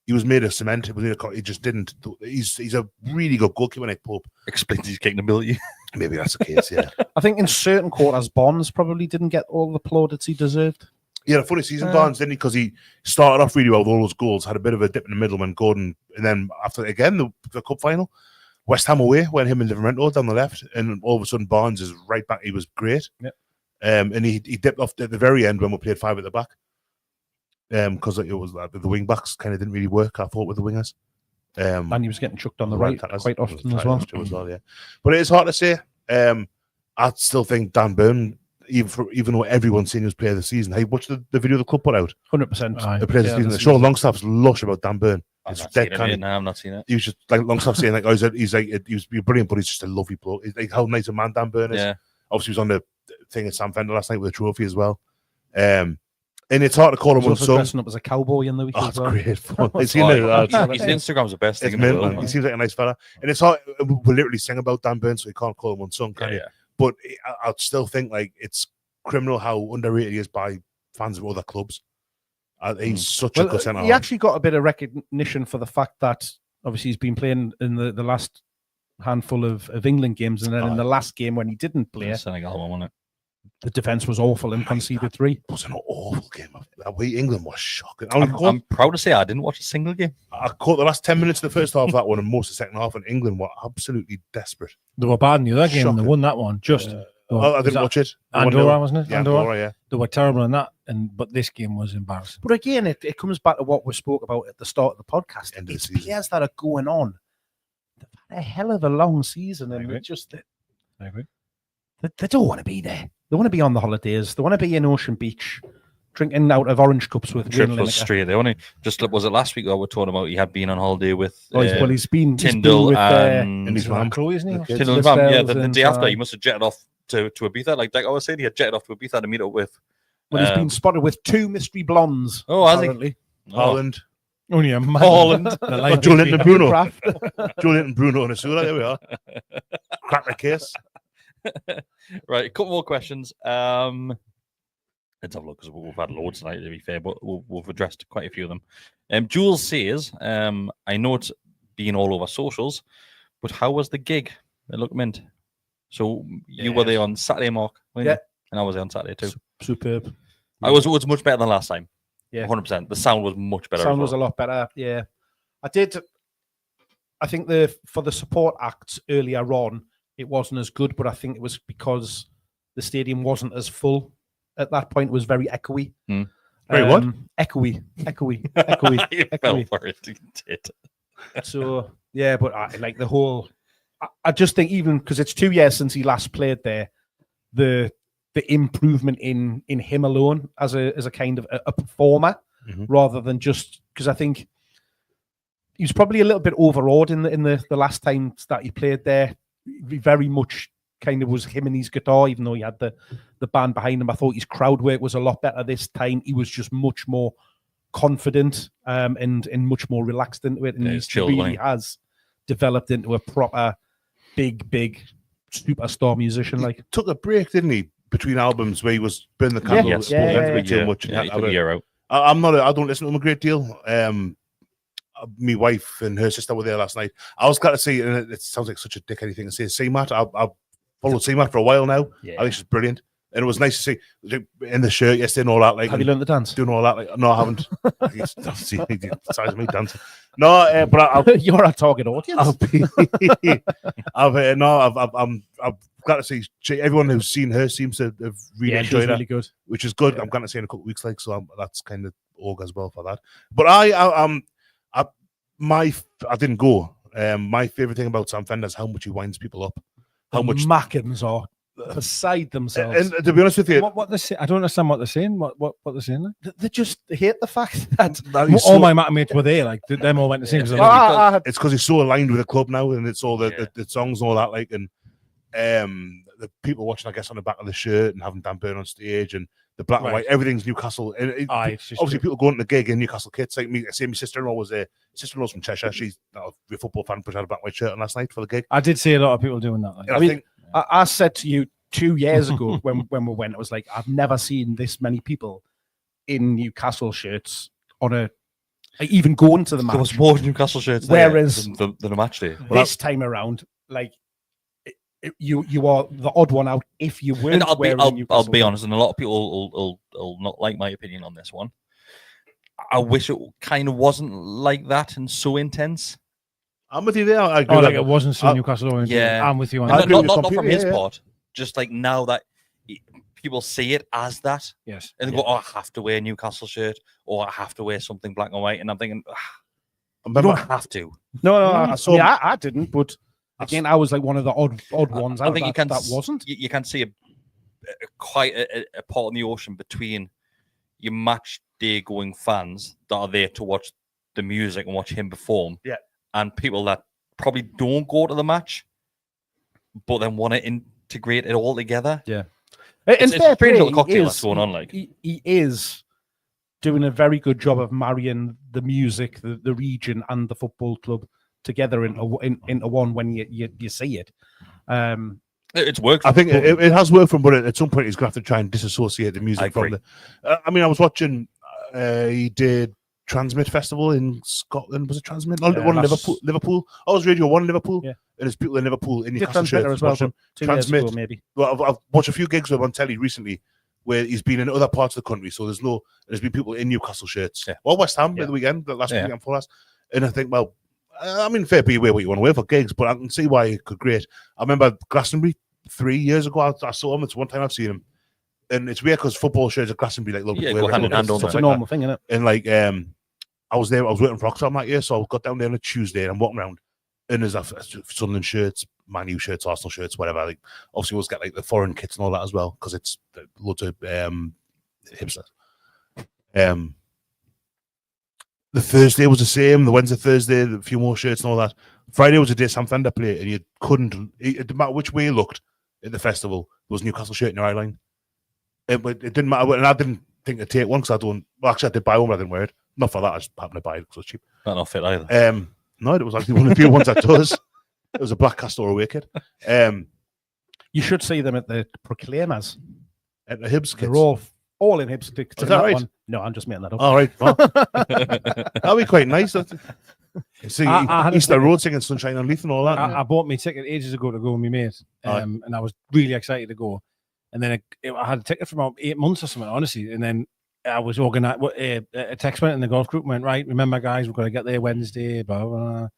he was made of cement. He just didn't. He's a really good goalkeeper, Nick Pope. Explains his kicking ability. Maybe that's the case, yeah. I think in certain quarters, Bonds probably didn't get all the plaudits he deserved. Yeah, a funny season, Barnes, didn't he? Because he started off really well with all those goals, had a bit of a dip in the middle when Gordon, and then after, again, the cup final, West Ham away, when him and Livermore down the left, and all of a sudden Barnes is right back. He was great. Yep. And he dipped off at the very end when we played 5 at the back. Because it was the wing backs kind of didn't really work, I thought, with the wingers. And he was getting chucked on the right quite often as well. Yeah. But it is hard to say. I still think Dan Burn, even though everyone's seen his player of the season, hey, watch the video the club put out. 100%. The player of the season. Sean Longstaff's lush about Dan Burn. I've not seen it. He was just like Longstaff saying, like, he was brilliant, but he's just a lovely bloke. He's like how nice a man Dan Burn is. Yeah. Obviously, he was on the thing at Sam Fender last night with a trophy as well. And it's hard to call him Unsung. Dressing up as a cowboy in the week as well. Great fun. His Instagram's the best thing in the world. He seems like a nice fella. And it's hard. We literally sing about Dan Burn, so you can't call him Unsung, can you? But I'd still think like it's criminal how underrated he is by fans of other clubs. He's such a good centre. He actually got a bit of recognition for the fact that obviously he's been playing in the last handful of England games, and then in the last game when he didn't play, Senegal one, wasn't it? The defence was awful and conceded 3. It was an awful game. That way England was shocking. I'm proud to say I didn't watch a single game. I caught the last 10 minutes of the first half of that one and most of the second half, and England were absolutely desperate. They were bad in the other game and they won that one. I didn't watch it. Andorra, wasn't it? Yeah, Andorra, yeah. They were terrible in that, but this game was embarrassing. But again, it comes back to what we spoke about at the start of the podcast. It's players that are going on. They've had a hell of a long season, and I agree. They don't want to be there. They want to be on the holidays. They want to be in Ocean Beach, drinking out of orange cups with Triple straight. They only was it last week? I was talking about he had been on holiday with. He's been Tyndall and his crew, isn't he? Tyndall and Vam. Yeah, the day after he must have jetted off to Ibiza. Like I was saying, he had jetted off to Ibiza to meet up with. Well, he's been spotted with 2 mystery blondes. Oh, has he? Holland. Only a man. Holland. Julian and Bruno. Julian and Bruno and Osula. There we are. Crack the case. Right, a couple more questions. Let's have a look because we've had loads tonight, to be fair, but we've addressed quite a few of them. Jules says, I know it's been all over socials, but how was the gig at Look Mint? So you were there on Saturday, Mark, weren't you? And I was there on Saturday too. Superb. It was much better than last time. Yeah, 100%. The sound was much better. Sound was a lot better. Yeah, I think for the support acts earlier on, it wasn't as good, but I think it was because the stadium wasn't as full at that point. It was very echoey. Very what? Echoey. You fell for it. You did. So yeah, but I like the whole. I just think even because it's 2 years since he last played there, the improvement in him alone as a kind of a performer, rather than just because I think he was probably a little bit overawed in the last time that he played there. Very much kind of was him and his guitar, even though he had the band behind him. I thought his crowd work was a lot better this time. He was just much more confident and much more relaxed into it, and he really has developed into a proper big superstar musician. Like, took a break, didn't he, between albums where he was burning the candle too much. Yeah, he took a year out. I don't listen to him a great deal. My wife and her sister were there last night. I was glad to see, and it sounds like such a dickheady thing to say. See, Matt, I followed Seema for a while now. Yeah. I think she's brilliant. And it was nice to see in the shirt yesterday and all that. Like, Have you learned the dance? doing all that? Like, no, I haven't. It's the size of me dancing. No, but You're our target audience. I'm glad to see everyone who's seen her seems to have really enjoyed it, really good. which is good. Yeah. I'm going to see in a couple of weeks, like, so that's kind of org as well for that. But I didn't go. My favorite thing about Sam Fender is how much he winds people up. How much Mackins are beside themselves. And to be honest with you, What they say? I don't understand what they're saying. What they're saying? Like? They just hate the fact that All my mates were there. Like them all went to sing. it's because he's so aligned with the club now, and it's all the songs and all that. Like, and the people watching, I guess, on the back of the shirt and having Dan Burn on stage and the black and white, everything's Newcastle. And obviously, people going to the gig in Newcastle kits. Like me, my sister-in-law was there. Sister-in-law's from Cheshire. She's not a football fan, but she had a black and white shirt on last night for the gig. I did see a lot of people doing that. Like. I mean, I said to you 2 years ago when we went, it was like, I've never seen this many people in Newcastle shirts on even going to the match. There was more Newcastle shirts Whereas than a match day. This time around, like, you are the odd one out if you weren't wearing a Newcastle. I'll be honest, and a lot of people will not like my opinion on this one. I wish it kind of wasn't like that and so intense. I'm with you there. I agree like it wasn't so Newcastle oriented. Yeah, I'm with you on that. that. Not from his part. Just like now that people see it as that, yes, and they go, "Oh, I have to wear a Newcastle shirt, or I have to wear something black and white," and I'm thinking, you don't have to. No, I didn't. But again, I was like one of the odd ones. I think that wasn't. You can see quite a part in the ocean between your match day going fans that are there to watch the music and watch him perform, and people that probably don't go to the match, but then want to integrate it all together. Yeah, it's a pretty little cocktail that's going on. Like he is doing a very good job of marrying the music, the region, and the football club together into one when you see it. It's worked. I think it has worked for him, but at some point he's going to have to try and disassociate the music from the. I mean, I was watching. He did Transmit Festival in Scotland. Was it Transmit? No, one in Liverpool. I was Radio 1 in Liverpool. Yeah. And there's people in Liverpool in Newcastle shirts as well. Transmit, maybe. Well, I've watched a few gigs with him on telly recently where he's been in other parts of the country. So there's been people in Newcastle shirts. Yeah. Well, West Ham at the weekend, the last weekend for us. And I think, well, I mean, fair be wear what you want to wear for gigs, but I can see why it could great. I remember Glastonbury 3 years ago. I saw him. It's one time I've seen him. And it's weird because football shirts at Glastonbury, like, go hand in hand. It's a normal thing, isn't it? And like, I was working for Oxfam that year, so I got down there on a Tuesday and I'm walking around, and there's Sunderland shirts, Man U shirts, Arsenal shirts, whatever. Like, obviously, we'll get like the foreign kits and all that as well because it's loads of hipsters. The Thursday was the same. The Wednesday, Thursday, a few more shirts and all that. Friday was a day Sam Fender played, and you couldn't. It didn't matter which way you looked at the festival. There was a Newcastle shirt in your eye line. It didn't matter, and I didn't think to take one because I don't. Well, actually, I did buy one, but I didn't wear it. Not for that. I just happened to buy it because it was cheap. Not fit either. No, it was actually one of the few ones that does. It was a black Castor away kit. You should see them at the Proclaimers. At the Hibs kits. They're all in Hibs. Is that right? One. No, I'm just making that up. All right. Well, that'd be quite nice. See, Easter Road singing Sunshine on Leith and all that. I bought my ticket ages ago to go with my mate, and I was really excited to go. And then I had a ticket for about 8 months or something, honestly. And then I was organized. A text went in the golf group and went, right, remember, guys, we've got to get there Wednesday, blah, blah, blah.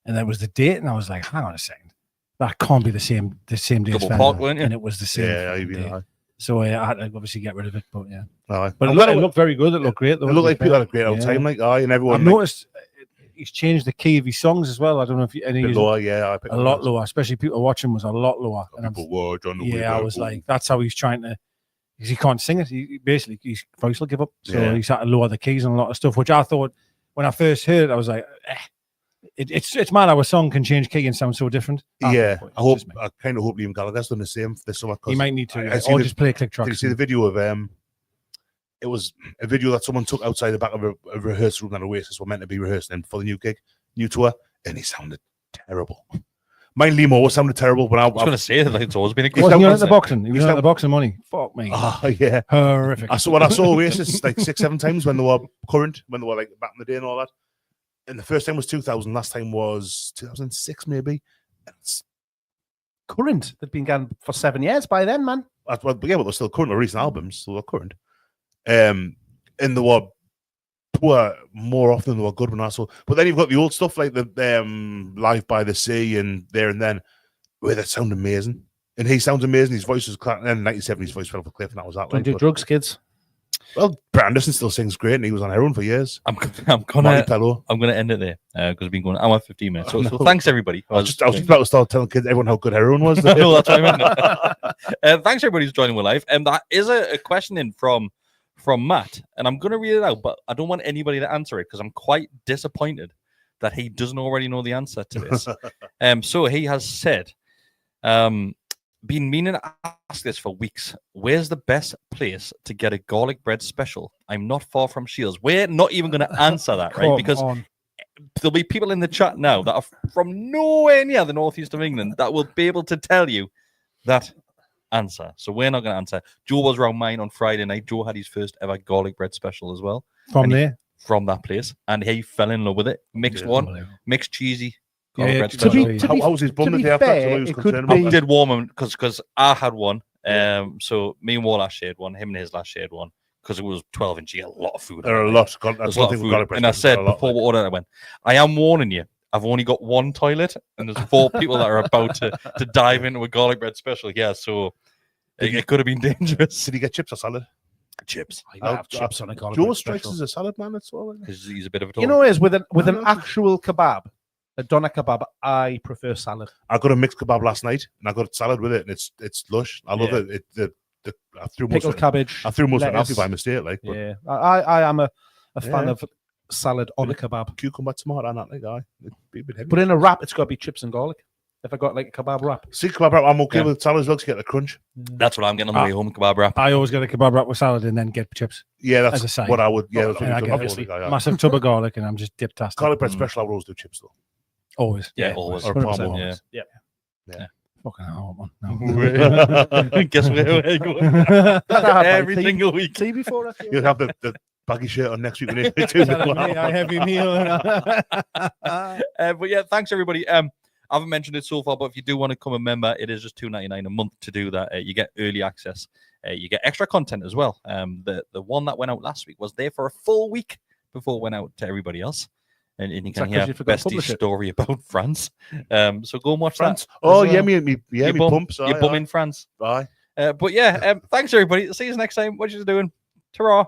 And that was the date. And I was like, hang on a second. That can't be the same day as Fender. And it was the same. Yeah, so I had to obviously get rid of it. But yeah. But it looked very good. It looked great. It looked like people had a great old time. Like, and everyone. I've noticed he's changed the key of his songs as well. I don't know if any lower, a lot lower, especially people watching was a lot lower. And I was like, that's how he's trying to, because he can't sing it. Basically, his voice will give up. So he's had to lower the keys on a lot of stuff, which I thought when I first heard it, I was like, it's mad how a song can change key and sound so different. I kind of hope Liam Gallagher's done the same this summer. He might need to, or just play click tracks. Did you see the video of it was a video that someone took outside the back of a rehearsal room that Oasis were meant to be rehearsing for the new tour, and he sounded terrible. Mine Liam always sounded terrible, but I was going to say that it's always been a good. Wasn't he at the boxing? He was at the boxing money. Fuck me. Oh yeah, horrific. I saw Oasis like 6-7 times when they were like back in the day and all that. And the first time was 2000. Last time was 2006, maybe. It's current. They've been going for 7 years by then, man. Well, yeah, but they're still current. They're recent albums, so they're current. And they were poor more often than they were good when I saw. But then you've got the old stuff like the Live by the Sea and There and Then, where that sound amazing. And he sounds amazing. His voice was and then 97, his voice fell off a cliff, and that was that. Don't do drugs, kids. Well, Branderson still sings great, and he was on heroin for years. I'm Marty gonna Pello. end it there because we've been going hour 15 minutes. So thanks everybody. I was just about to start telling kids everyone how good heroin was. No, that's what I meant. Thanks everybody who's joining me live. And that is a question in from Matt, and I'm gonna read it out, but I don't want anybody to answer it because I'm quite disappointed that he doesn't already know the answer to this. So he has said, been meaning to ask this for weeks. Where's the best place to get a garlic bread special? I'm not far from Shields. We're not even going to answer that, right? Because there'll be people in the chat now that are from nowhere near the northeast of England that will be able to tell you that answer. So we're not going to answer. Joe was around mine on Friday night. Joe had his first ever garlic bread special as well. From that place. And he fell in love with it. Mixed cheesy. How was his bum the day after? I did warm him because I had one. So me and Wallace shared one. Him and his last shared one because it was 12 inch. You get a lot of food. There are a lot. There's a lot of food. And I said before we ordered, I went, I am warning you. I've only got one toilet, and there's 4 people that are about to dive into a garlic bread special. Yeah, so it could have been dangerous. Did he get chips or salad? Chips. I have chips on a garlic Joe bread strikes special. as a salad man. That's all. He's a bit of a. You know, is with an actual kebab. A doner kebab, I prefer salad. I got a mixed kebab last night, and I got salad with it, and it's lush. I love it. I threw pickled cabbage. I threw most of it out by mistake, like. But yeah, I am a fan of salad on a kebab. Cucumber, tomato, and that, like, it'd be a bit heavy. But in a wrap, it's got to be chips and garlic. If I got like a kebab wrap, see kebab wrap, I'm okay with salad as well to get the crunch. That's what I'm getting on the way home. Kebab wrap. I always get a kebab wrap with salad and then get chips. Yeah, that's as a side. what I would. Yeah, obviously massive tub of garlic, and I'm just dip-tastic. Garlic bread special, I would always do chips though. Always. Yeah, always. Or palm yeah. Fucking hell, man. No. Guess where we're going. Every single week. See before You'll have the baggy shirt on next week. I heavy meal. But yeah, thanks everybody. I haven't mentioned it so far, but if you do want to become a member, it is just $2.99 a month to do that. You get early access. You get extra content as well. The one that went out last week was there for a full week before it went out to everybody else. And you can hear Bestie's story about France. So go and watch France. that. Oh, yeah, me pumps. Your bum in France. Bye. But yeah, thanks everybody. See you next time. What you doing? Ta-ra.